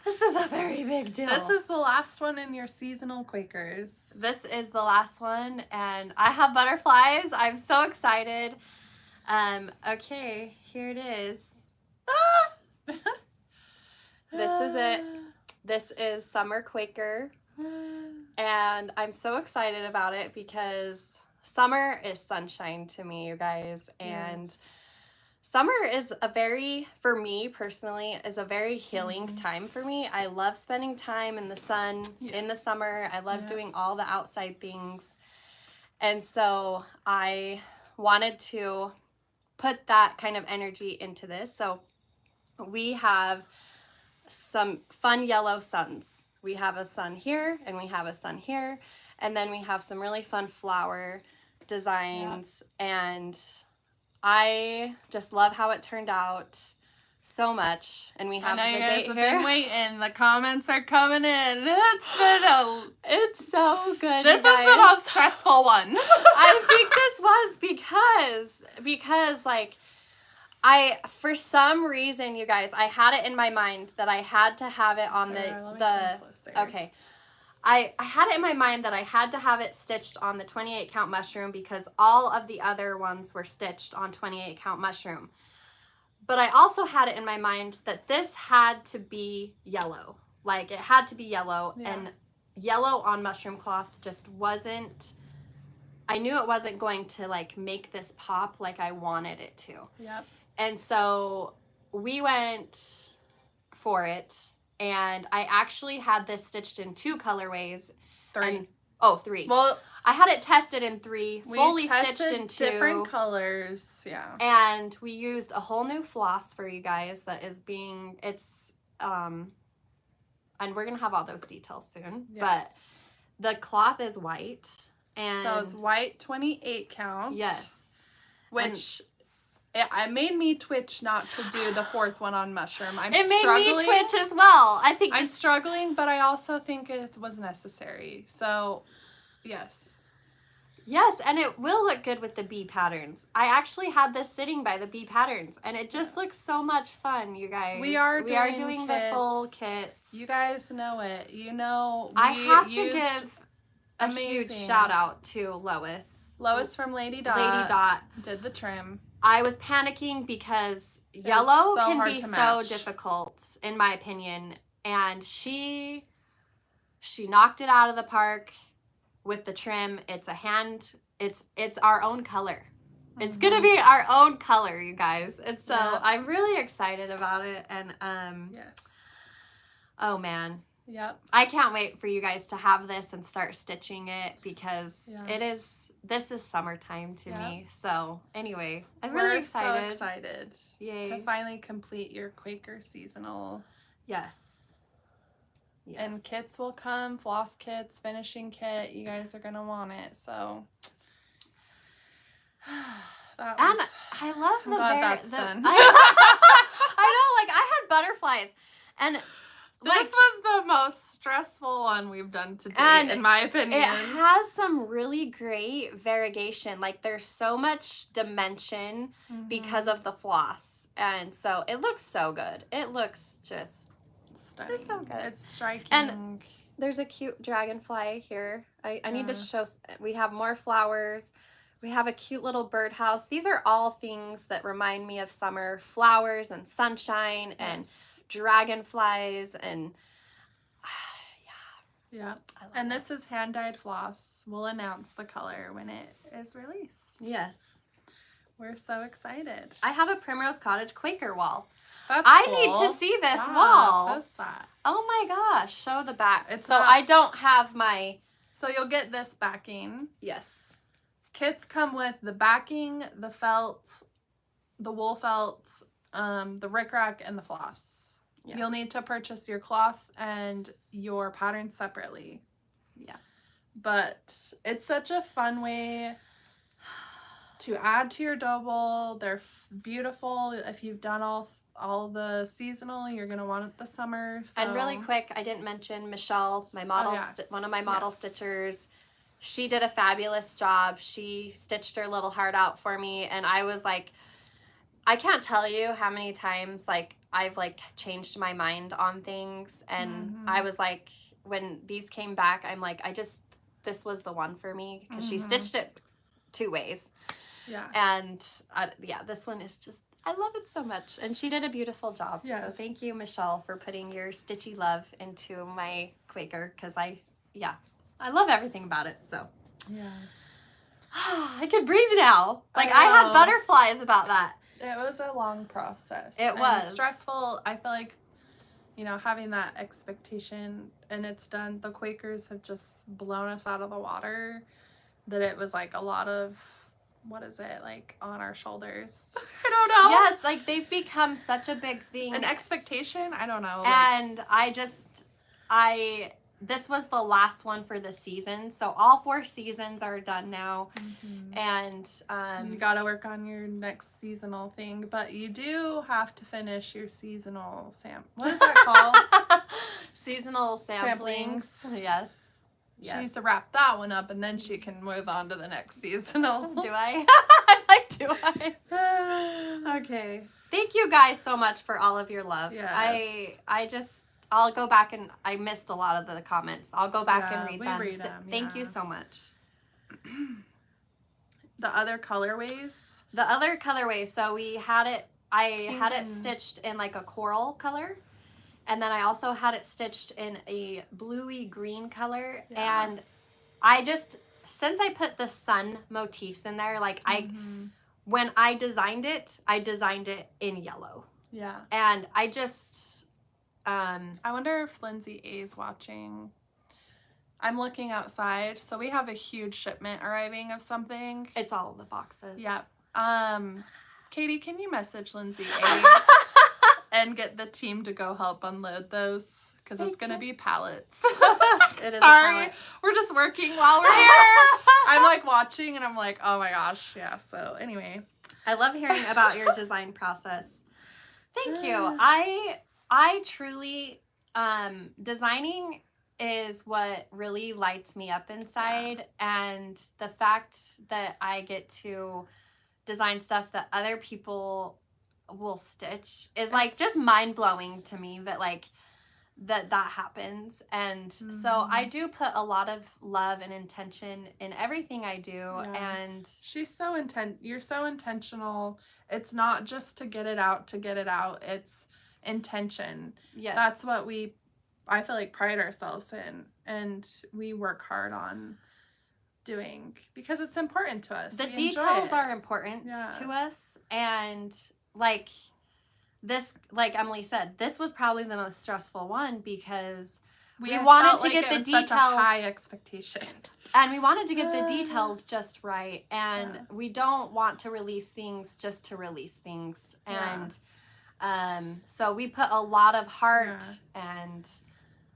This is a very big deal. This is the last one in your seasonal Quakers. This is the last one, and I have butterflies. I'm so excited. Okay, here it is. This is it. This is summer Quaker, and I'm so excited about it because summer is sunshine to me, you guys, and yes. Summer is for me personally, is a very healing time for me. I love spending time in the sun in the summer. I love doing all the outside things. And so I wanted to put that kind of energy into this. So we have some fun yellow suns. We have a sun here and we have a sun here. And then we have some really fun flower designs. And I just love how it turned out so much. And we have the date here. I know you guys have been waiting. The comments are coming in. It's so good. This is the most stressful one. I think this was because like for some reason, you guys, I had it in my mind that I had to have it on okay. I had it in my mind that I had to have it stitched on the 28 count mushroom because all of the other ones were stitched on 28 count mushroom. But I also had it in my mind that this had to be yellow. Like it had to be yellow, and yellow on mushroom cloth just wasn't, I knew it wasn't going to like make this pop like I wanted it to. Yep. And so we went for it. And I actually had this stitched in 2 colorways. 3. 3. Well, I had it tested in 3, fully stitched in 2. Different colors, yeah. And we used a whole new floss for you guys that is and we're going to have all those details soon. Yes. But the cloth is white. And so it's white 28 count. Yes. Which... It made me twitch not to do the 4th one on mushroom. It made me twitch as well. I think I'm struggling, but I also think it was necessary. So, yes. Yes, and it will look good with the bee patterns. I actually had this sitting by the bee patterns, and it just looks so much fun, you guys. We are doing kits. the full kits. You guys know it. You know, I have to give a huge amazing shout out to Lois. Lois from Lady Dot. Lady Dot did the trim. I was panicking because yellow so can hard be to so match. difficult, in my opinion. And she knocked it out of the park with the trim. It's our own color. It's gonna be our own color, you guys. And so I'm really excited about it. And yes. oh man. Yep. I can't wait for you guys to have this and start stitching it, because this is summertime to me. So anyway, I'm really excited. So excited. Yay. To finally complete your Quaker seasonal. Yes. And kits will come, floss kits, finishing kit. You guys are gonna want it. So I love the that's done. I know, like I had butterflies, and this was the most stressful one we've done to date, in my opinion. It has some really great variegation. Like there's so much dimension because of the floss, and so it looks so good. It looks just stunning. It's so good. It's striking. And there's a cute dragonfly here. I need to show. We have more flowers. We have a cute little birdhouse. These are all things that remind me of summer. Flowers and sunshine and dragonflies and yeah. And this is hand-dyed floss. We'll announce the color when it is released. Yes. We're so excited. I have a Primrose Cottage Quaker wall. That's I cool. need to see this wall. Post that. Oh my gosh. Show the back. It's so I don't have my... So you'll get this backing. Yes. Kits come with the backing, the felt, the wool felt, the rickrack, and the floss. Yeah. You'll need to purchase your cloth and your pattern separately. Yeah. But it's such a fun way to add to your double. They're beautiful. If you've done all the seasonal, you're going to want it the summer. So. And really quick, I didn't mention Michelle, my model, one of my model stitchers. She did a fabulous job. She stitched her little heart out for me, and I was like, I can't tell you how many times like I've like changed my mind on things, and I was like, when these came back, I'm like, this was the one for me, because she stitched it 2 ways. Yeah. And this one is just, I love it so much, and she did a beautiful job. Yes. So thank you, Michelle, for putting your stitchy love into my Quaker, because I love everything about it. So yeah. I could breathe now. Like I had butterflies about that. It was a long process. It was stressful. I feel like, having that expectation, and it's done. The Quakers have just blown us out of the water. That it was like a lot of, what is it, like on our shoulders? I don't know. Yes, like they've become such a big thing. An expectation? I don't know. And this was the last one for the season. So all 4 seasons are done now. And you got to work on your next seasonal thing, but you do have to finish your seasonal what is that called? Seasonal samplings. Yes. She needs to wrap that one up, and then she can move on to the next seasonal. Do I? Do I? Okay. Thank you guys so much for all of your love. Yes. I'll go back, and I missed a lot of the comments. I'll go back and read them. Thank you so much. The other colorways? The other colorways. So we had it, I had it stitched in like a coral color. And then I also had it stitched in a bluey green color. Yeah. And since I put the sun motifs in there, like when I designed it in yellow. Yeah. And I wonder if Lindsay A is watching. I'm looking outside. So we have a huge shipment arriving of something. It's all in the boxes. Yep. Katie, can you message Lindsay A and get the team to go help unload those? Because it's going to be pallets. It is Sorry. a pallet. We're just working while we're here. I'm like watching, and I'm like, oh my gosh. Yeah. So anyway. I love hearing about your design process. Thank you. I truly, designing is what really lights me up inside, and the fact that I get to design stuff that other people will stitch is like just mind-blowing to me, that like that happens. And so I do put a lot of love and intention in everything I do. And you're so intentional. It's not just to get it out, it's intention. Yes, that's what I feel like pride ourselves in, and we work hard on doing, because it's important to us. The details are important to us. And like this, like Emily said, this was probably the most stressful one, because we wanted to get the details, such a high expectation, and we wanted to get the details just right, and we don't want to release things just to release things. And so we put a lot of heart and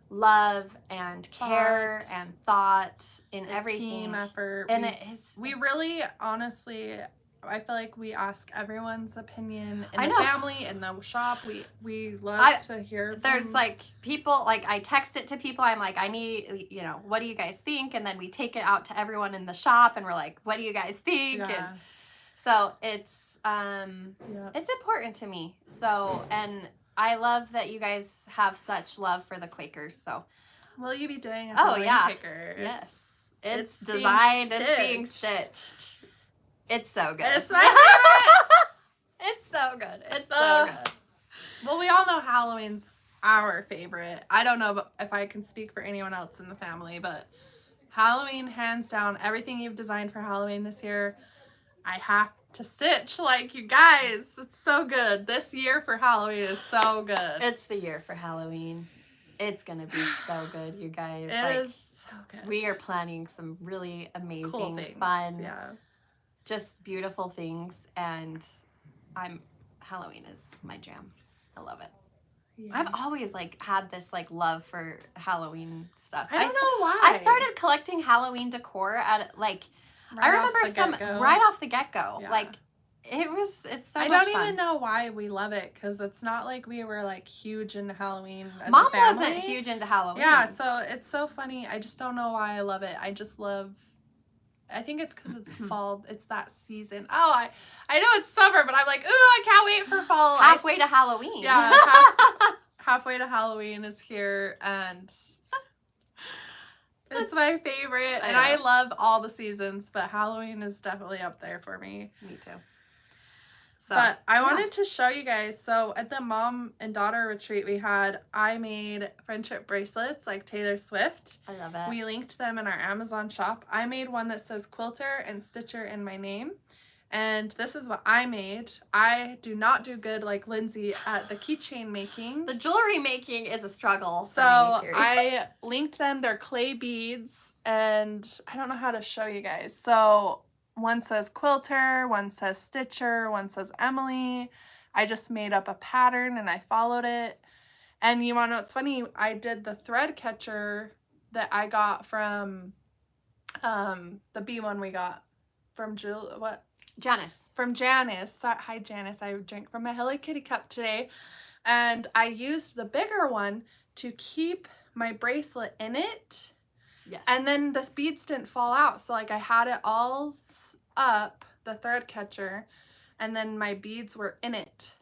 love and care and thought in everything, team effort, and we really, honestly, I feel like we ask everyone's opinion in I the know. family, in the shop. We love to hear from... There's like people, like I text it to people. I'm like, I need, you know, what do you guys think? And then we take it out to everyone in the shop, and we're like, what do you guys think? And so it's important to me. So, and I love that you guys have such love for the Quakers. So will you be doing a Halloween Quaker? Yes. It's designed, it's being stitched. It's so good. It's my favorite. It's so good. It's so good. Well, we all know Halloween's our favorite. I don't know if I can speak for anyone else in the family, but Halloween, hands down, everything you've designed for Halloween this year, I have to stitch. Like, you guys, it's so good. This year for Halloween is so good. It's the year for Halloween. It's going to be so good, you guys. It is so good. We are planning some really amazing, cool things, fun, just beautiful things, and Halloween is my jam. I love it. Yeah. I've always like had this like love for Halloween stuff. I don't know why. I started collecting Halloween decor at like I remember right off the get-go. Yeah. Like it's so much fun. I don't even know why we love it, because it's not like we were like huge into Halloween as Mom a family. wasn't huge into Halloween. Yeah, so it's so funny. I just don't know why I love it. I just love, I think it's because it's fall. It's that season. Oh, I know it's summer, but I'm like, ooh, I can't wait for fall. Halfway to Halloween. Yeah, halfway to Halloween is here, and it's my favorite. And I love all the seasons, but Halloween is definitely up there for me. Me too. So, but I wanted to show you guys. So at the mom and daughter retreat I made friendship bracelets like Taylor Swift. I love it. We linked them in our Amazon shop. I made one that says Quilter and Stitcher in my name. And this is what I made. I do not do good like Lindsay at the keychain making. The jewelry making is a struggle. So I linked them. They're clay beads, and I don't know how to show you guys. So one says Quilter, one says Stitcher, one says Emily. I just made up a pattern and I followed it. And you want to know what's funny? I did the thread catcher that I got from the B one we got from Janice. From Janice. Hi, Janice. I drank from my Hello Kitty cup today. And I used the bigger one to keep my bracelet in it. Yes. And then the beads didn't fall out. So, like, I had it all up, the thread catcher, and then my beads were in it.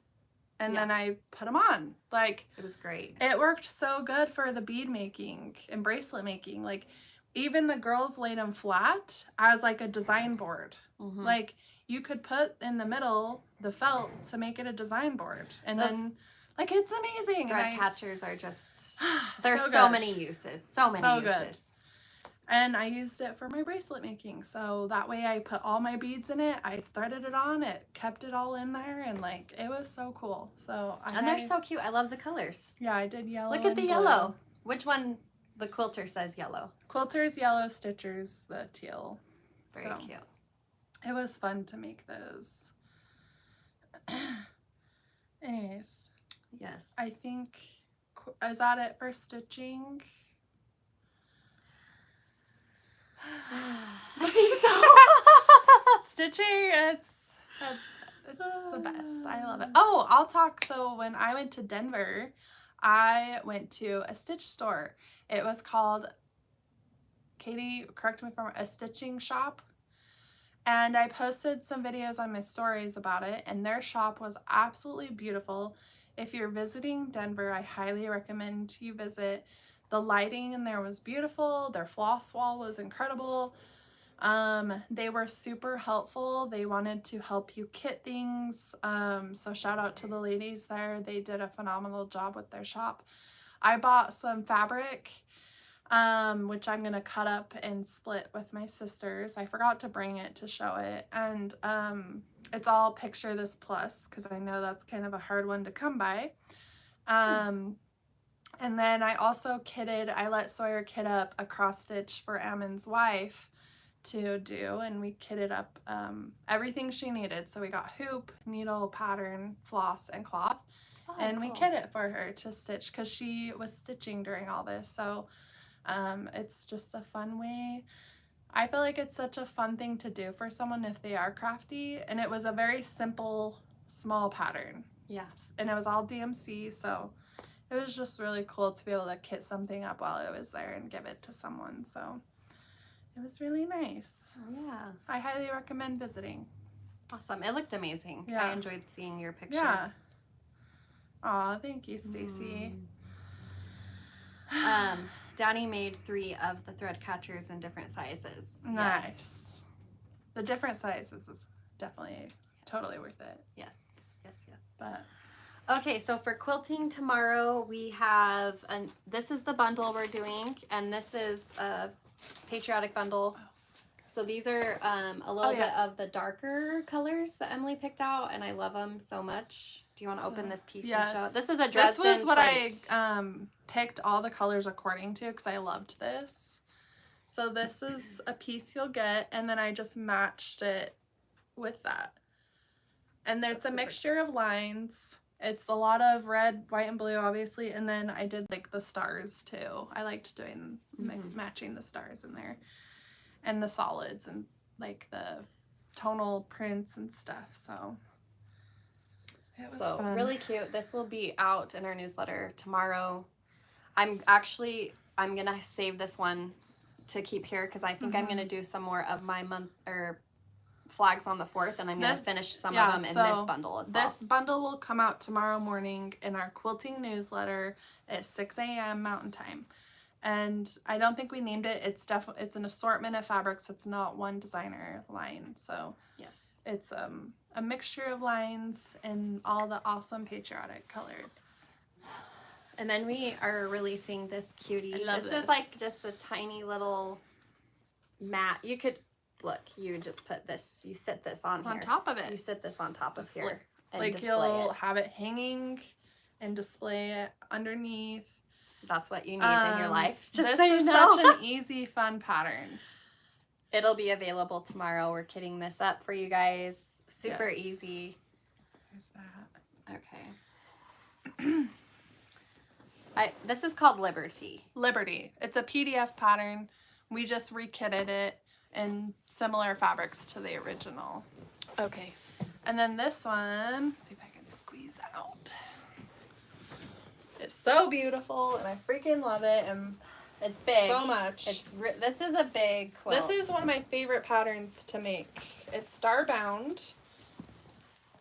And then I put them on. Like, it was great. It worked so good for the bead making and bracelet making. Like, even the girls laid them flat as, like, a design board. Mm-hmm. Like, you could put in the middle the felt to make it a design board. And then, like, it's amazing. Thread catchers are just, there's so many uses. So many uses. Good. And I used it for my bracelet making. So that way I put all my beads in it. I threaded it on. It kept it all in there. And, like, it was so cool. So they're so cute. I love the colors. Yeah, I did yellow. Look at the yellow. Which one? The Quilter says yellow. Quilter's yellow, Stitcher's the teal. Very cute. It was fun to make those. Anyways. Yes. I think, is that it for stitching? I think so. Stitching, it's the best. I love it. Oh, I'll talk. So when I went to Denver, I went to a stitch store. It was called, Katie, correct me if I'm wrong, a stitching shop. And I posted some videos on my stories about it, and their shop was absolutely beautiful. If you're visiting Denver, I highly recommend you visit. The lighting in there was beautiful. Their floss wall was incredible. They were super helpful. They wanted to help you kit things. So shout out to the ladies there. They did a phenomenal job with their shop. I bought some fabric, which I'm gonna cut up and split with my sisters. I forgot to bring it to show it. And it's all Picture This Plus, because I know that's kind of a hard one to come by. And then I also I let Sawyer kit up a cross stitch for Ammon's wife to do, and we kitted up everything she needed. So we got hoop, needle, pattern, floss, and cloth. And cool. We kit it for her to stitch because she was stitching during all this. So it's just a fun way. I feel like it's such a fun thing to do for someone if they are crafty, and it was a very simple, small pattern. Yeah. And it was all DMC, so it was just really cool to be able to kit something up while I was there and give it to someone. So it was really nice. Yeah. I highly recommend visiting. Awesome. It looked amazing. Yeah. I enjoyed seeing your pictures. Yeah. Aw, thank you, Stacy. Danny made 3 of the thread catchers in different sizes. Nice. Yes. The different sizes is definitely totally worth it. Yes. Yes, yes. But okay, so for quilting tomorrow, we have, this is the bundle we're doing, and this is a Patriotic bundle. So these are a little bit of the darker colors that Emily picked out, and I love them so much. Do you want to open this piece and show? This is a Dresden This was what plate. I picked all the colors according to because I loved this. So this is a piece you'll get, and then I just matched it with that. And there's a mixture of lines. It's a lot of red, white, and blue, obviously, and then I did like the stars too. I liked doing matching the stars in there, and the solids and like the tonal prints and stuff. So it was fun. Really cute. This will be out in our newsletter tomorrow. I'm gonna save this one to keep here because I think I'm gonna do some more of my month or flags on the 4th, and I'm gonna finish some of them in this bundle as well. This bundle will come out tomorrow morning in our quilting newsletter at 6 a.m. Mountain Time. And I don't think we named it. It's an assortment of fabrics. It's not one designer line. So yes, it's a mixture of lines and all the awesome patriotic colors. And then we are releasing this cutie. This is like just a tiny little mat. You could look. You just put this. You sit this on here. On top of it. You sit this on top of here and like display you'll it. have it hanging and display it underneath. That's what you need in your life. Just this is such an easy, fun pattern. It'll be available tomorrow. We're kitting this up for you guys. Super easy. There's that. Okay. This is called Liberty. Liberty. It's a PDF pattern. We just rekitted it in similar fabrics to the original. Okay. And then this one, let's see if I can squeeze out. It's so beautiful, and I freaking love it, and it's big so much. This is a big quilt. This is one of my favorite patterns to make. It's star bound,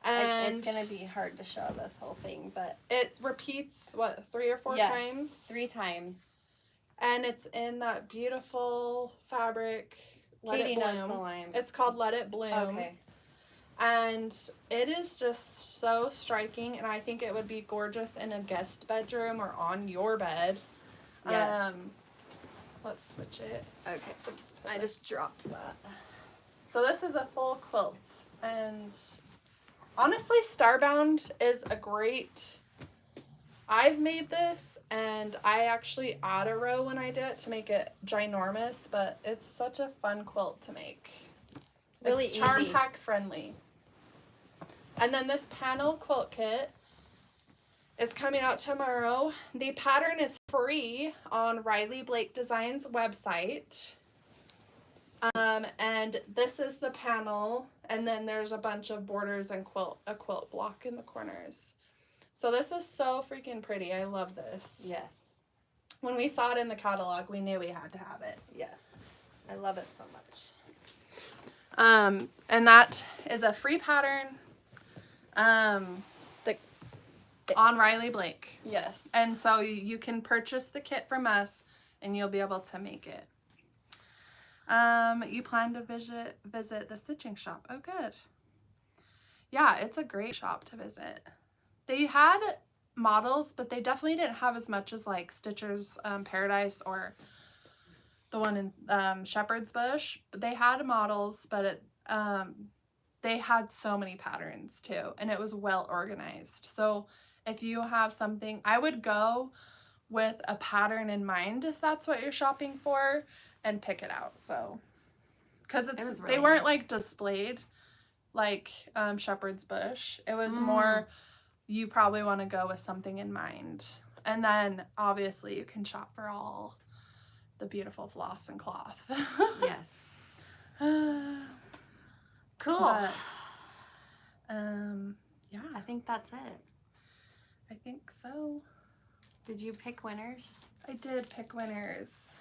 and it's gonna be hard to show this whole thing, but it repeats what 3 or 4 times. 3 times, and it's in that beautiful fabric. Katie knows the line. It's called Let It Bloom. Okay. And it is just so striking, and I think it would be gorgeous in a guest bedroom or on your bed. Yes. Let's switch it. Okay. I just dropped that. So this is a full quilt, and honestly, Starbound is a great... I've made this, and I actually add a row when I do it to make it ginormous, but it's such a fun quilt to make. Really it's charm pack friendly. And then this panel quilt kit is coming out tomorrow. The pattern is free on Riley Blake Designs website. And this is the panel, and then there's a bunch of borders and a quilt block in the corners. So this is so freaking pretty. I love this. Yes. When we saw it in the catalog, we knew we had to have it. Yes. I love it so much. And that is a free pattern on Riley Blake. Yes. And so you can purchase the kit from us and you'll be able to make it. You plan to visit the stitching shop. Oh, good. Yeah, it's a great shop to visit. They had models, but they definitely didn't have as much as like Stitcher's Paradise or the one in Shepherd's Bush. They had models, but they had so many patterns too, and it was well organized. So if you have something, I would go with a pattern in mind if that's what you're shopping for, and pick it out. So because they weren't like displayed like Shepherd's Bush. It was more, you probably want to go with something in mind, and then obviously you can shop for all the beautiful floss and cloth. Yes. Cool. But, yeah. I think that's it. I think so. Did you pick winners? I did pick winners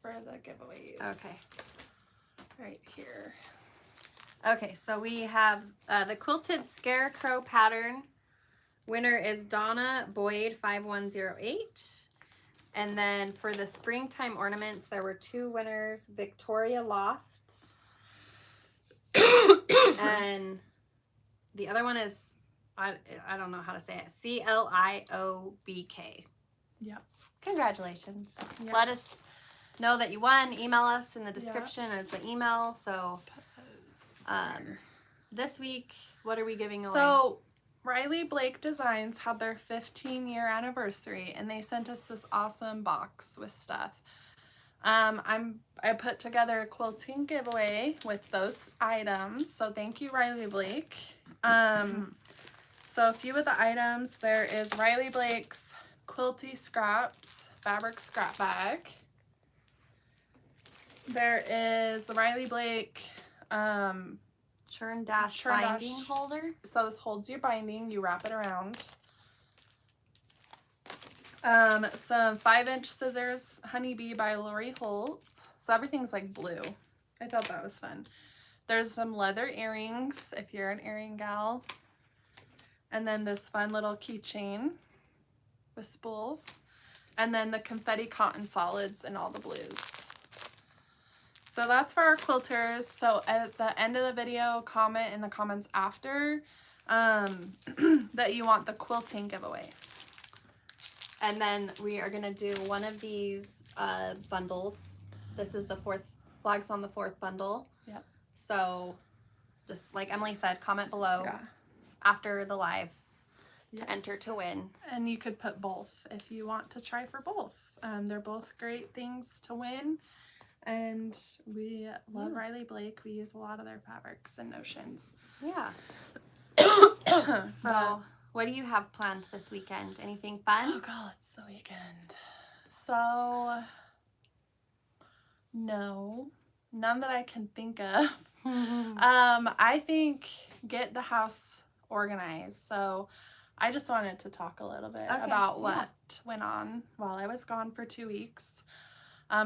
for the giveaways. Okay. Right here. Okay, so we have the Quilted Scarecrow pattern. Winner is Donna Boyd 5108. And then for the springtime ornaments, there were 2 winners, Victoria Loft. And the other one is, I don't know how to say it, CLIOBK. Yep. Congratulations. Yes. Let us know that you won. Email us in the description as the email. So this week, what are we giving away? So Riley Blake Designs had their 15-year anniversary, and they sent us this awesome box with stuff. I put together a quilting giveaway with those items, so thank you, Riley Blake. So a few of the items, there is Riley Blake's Quilty Scraps fabric scrap bag. There is the Riley Blake Churn dash binding holder. So this holds your binding, you wrap it around. Some 5-inch scissors, Honeybee by Lori Holt. So everything's like blue. I thought that was fun. There's some leather earrings if you're an earring gal. And then this fun little keychain with spools. And then the confetti cotton solids in all the blues. So that's for our quilters. So at the end of the video, comment in the comments after that you want the quilting giveaway. And then we are going to do one of these bundles. This is the Flags on the 4th bundle. Yep. So just like Emily said, comment below after the live to enter to win. And you could put both if you want to try for both. They're both great things to win. And we love Riley Blake. We use a lot of their fabrics and notions. Yeah. So what do you have planned this weekend? Anything fun? Oh God, it's the weekend. So no, none that I can think of. I think get the house organized. So I just wanted to talk a little bit about what went on while I was gone for 2 weeks.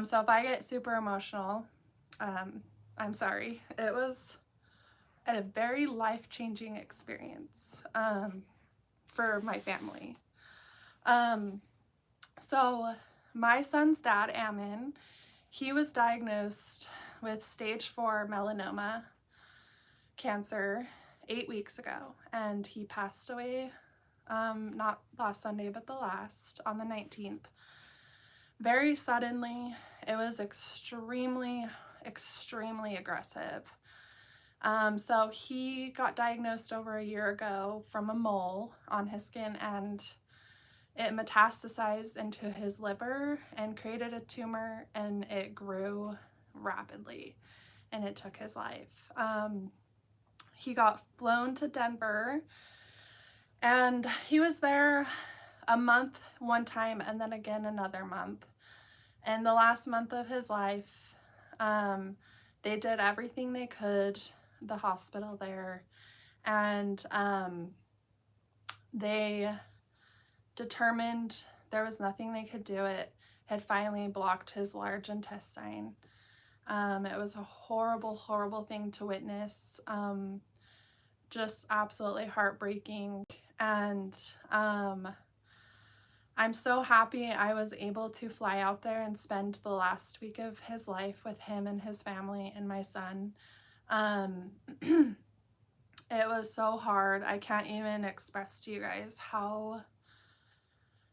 So if I get super emotional, I'm sorry. It was a very life-changing experience for my family. So my son's dad, Ammon, he was diagnosed with stage 4 melanoma cancer 8 weeks ago, and he passed away not last Sunday, but the last, on the 19th. Very suddenly. It was extremely, extremely aggressive. So he got diagnosed over a year ago from a mole on his skin, and it metastasized into his liver and created a tumor, and it grew rapidly, and it took his life. He got flown to Denver, and he was there a month one time and then again another month. And the last month of his life, they did everything they could, the hospital there, and they determined there was nothing they could do. It had finally blocked his large intestine. It was a horrible, horrible thing to witness. Just absolutely heartbreaking. And I'm so happy I was able to fly out there and spend the last week of his life with him and his family and my son. It was so hard. I can't even express to you guys how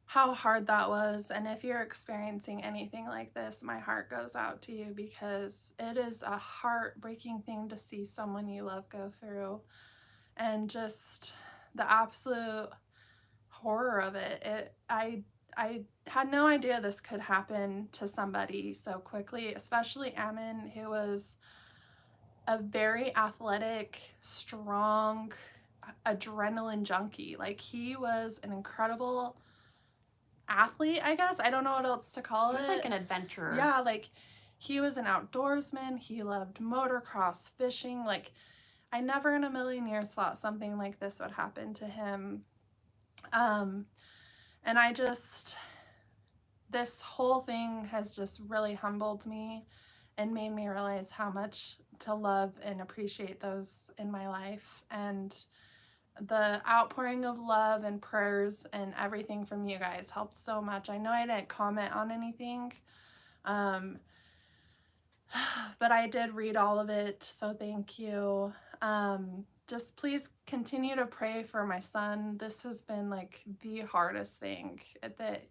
hard that was. And if you're experiencing anything like this, my heart goes out to you, because it is a heartbreaking thing to see someone you love go through, and just the absolute horror of it. I had no idea this could happen to somebody so quickly, especially Ammon, who was a very athletic, strong, adrenaline junkie. Like, he was an incredible athlete, I guess. I don't know what else to call it. He was like an adventurer. Yeah, like, he was an outdoorsman. He loved motocross, fishing. Like, I never in a million years thought something like this would happen to him. And I just, this whole thing has just really humbled me and made me realize how much to love and appreciate those in my life. And the outpouring of love and prayers and everything from you guys helped so much. I know I didn't comment on anything, but I did read all of it, so thank you. Just please continue to pray for my son. This has been like the hardest thing that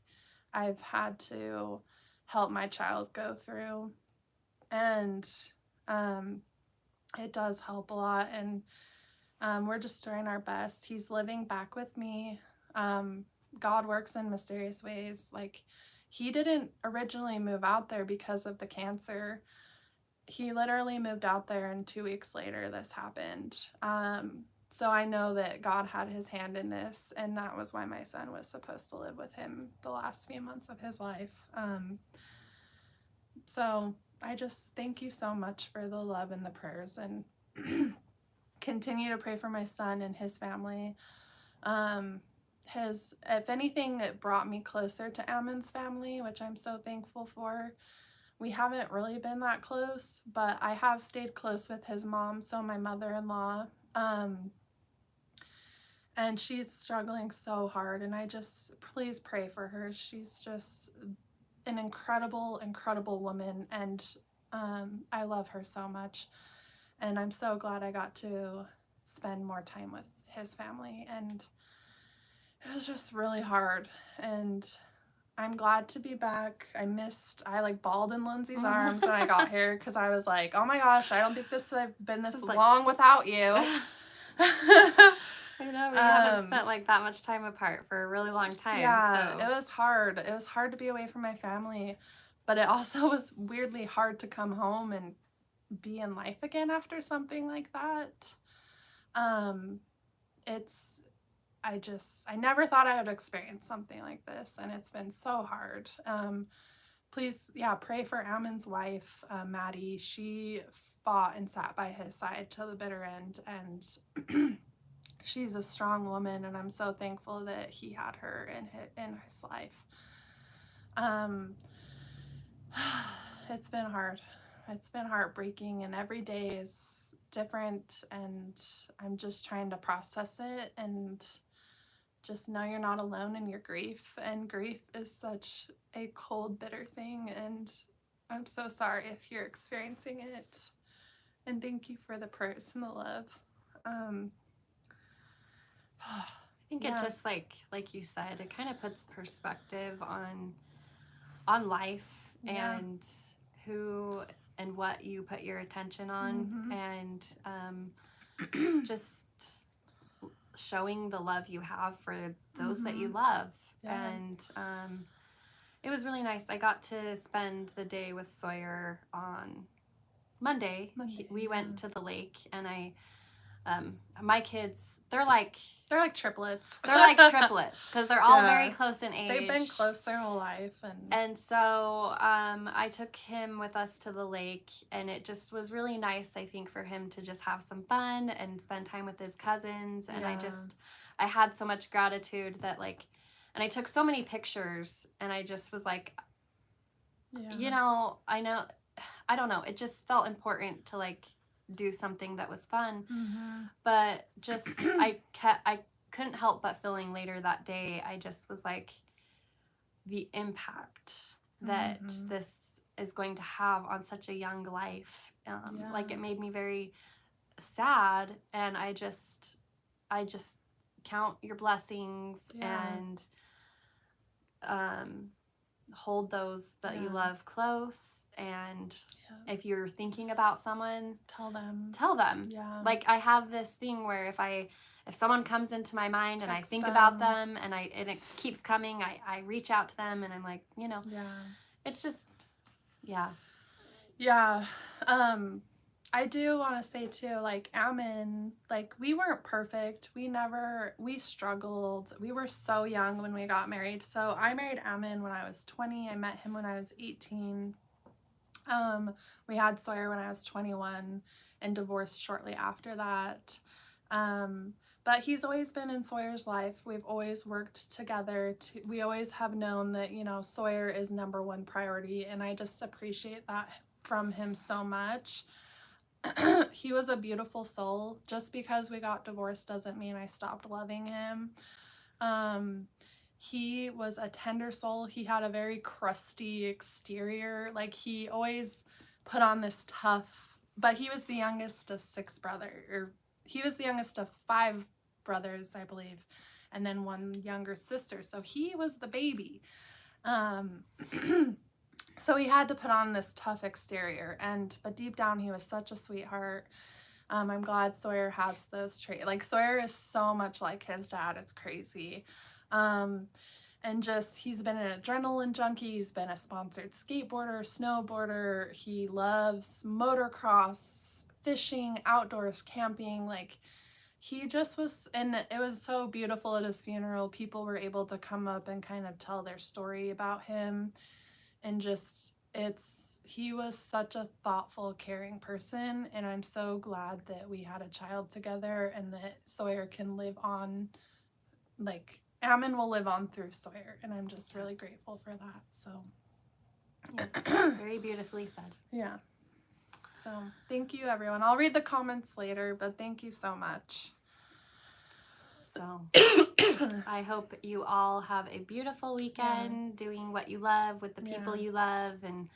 I've had to help my child go through. And it does help a lot. And we're just doing our best. He's living back with me. God works in mysterious ways. Like, he didn't originally move out there because of the cancer. He literally moved out there, and 2 weeks later this happened. So I know that God had his hand in this, and that was why my son was supposed to live with him the last few months of his life. So I just thank you so much for the love and the prayers, and continue to pray for my son and his family. If anything, it brought me closer to Ammon's family, which I'm so thankful for. We haven't really been that close, but I have stayed close with his mom, so my mother-in-law. And she's struggling so hard, and I just, please pray for her. She's just an incredible, incredible woman, and I love her so much. And I'm so glad I got to spend more time with his family, and it was just really hard. And I'm glad to be back. I like bawled in Lindsay's arms when I got here, because I was like, oh my gosh, I don't think I've been this long without you. I know, we haven't spent like that much time apart for a really long time. Yeah, so. It was hard. It was hard to be away from my family, but it also was weirdly hard to come home and be in life again after something like that. I never thought I would experience something like this, and it's been so hard. Please, pray for Ammon's wife, Maddie. She fought and sat by his side till the bitter end, and she's a strong woman, and I'm so thankful that he had her in his life. It's been hard. It's been heartbreaking, and every day is different, and I'm just trying to process it and just know you're not alone in your grief. And grief is such a cold, bitter thing, and I'm so sorry if you're experiencing it. And thank you for the prayers and the love. I think it just, like you said, it kind of puts perspective on life and who and what you put your attention on, and just showing the love you have for those that you love. And it was really nice. I got to spend the day with Sawyer on Monday. We went to the lake, and my kids, they're like triplets. They're like triplets, because they're all very close in age. They've been close their whole life. And so I took him with us to the lake, and it just was really nice, I think, for him to just have some fun and spend time with his cousins. And I had so much gratitude that, like, And I took so many pictures, and I just was like, Yeah. you know, I don't know. It just felt important to like do something that was fun. But just, I couldn't help but feeling later that day, I just was like, the impact that this is going to have on such a young life. Like, it made me very sad, and I just count your blessings and hold those that you love close, and if you're thinking about someone, tell them. Like, I have this thing where if someone comes into my mind and I think about them, and it keeps coming, I reach out to them, and I'm like, you know, it's just I do want to say too, like, Ammon, like, we weren't perfect. We struggled. We were so young when we got married. So I married Ammon when I was 20. I met him when I was 18. We had Sawyer when I was 21 and divorced shortly after that. But he's always been in Sawyer's life. We've always worked together. We always have known that, you know, Sawyer is #1 priority, and I just appreciate that from him so much. He was a beautiful soul. Just because we got divorced doesn't mean I stopped loving him. He was a tender soul. He had a very crusty exterior. Like, he always put on this tough, but he was the youngest of 6 brothers, or he was the youngest of 5 brothers, I believe, and then 1 younger sister. So he was the baby. So he had to put on this tough exterior, but deep down he was such a sweetheart. I'm glad Sawyer has those traits. Like, Sawyer is so much like his dad. It's crazy. And just, he's been an adrenaline junkie. He's been a sponsored skateboarder, snowboarder. He loves motocross, fishing, outdoors, camping. Like, he just was, and it was so beautiful at his funeral. People were able to come up and kind of tell their story about him. And just, he was such a thoughtful, caring person, and I'm so glad that we had a child together and that Sawyer can live on, like, Ammon will live on through Sawyer, and I'm just really grateful for that. So, yes, very beautifully said. Yeah. So, thank you, everyone. I'll read the comments later, but thank you so much. So, I hope you all have a beautiful weekend doing what you love with the people you love, and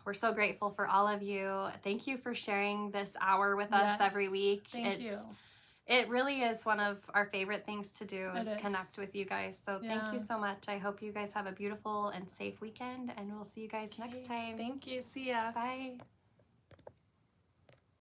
we're so grateful for all of you. Thank you for sharing this hour with us every week. Thank you. It really is one of our favorite things to do, is connect with you guys. So thank you so much. I hope you guys have a beautiful and safe weekend, and we'll see you guys next time. Thank you. See ya. Bye.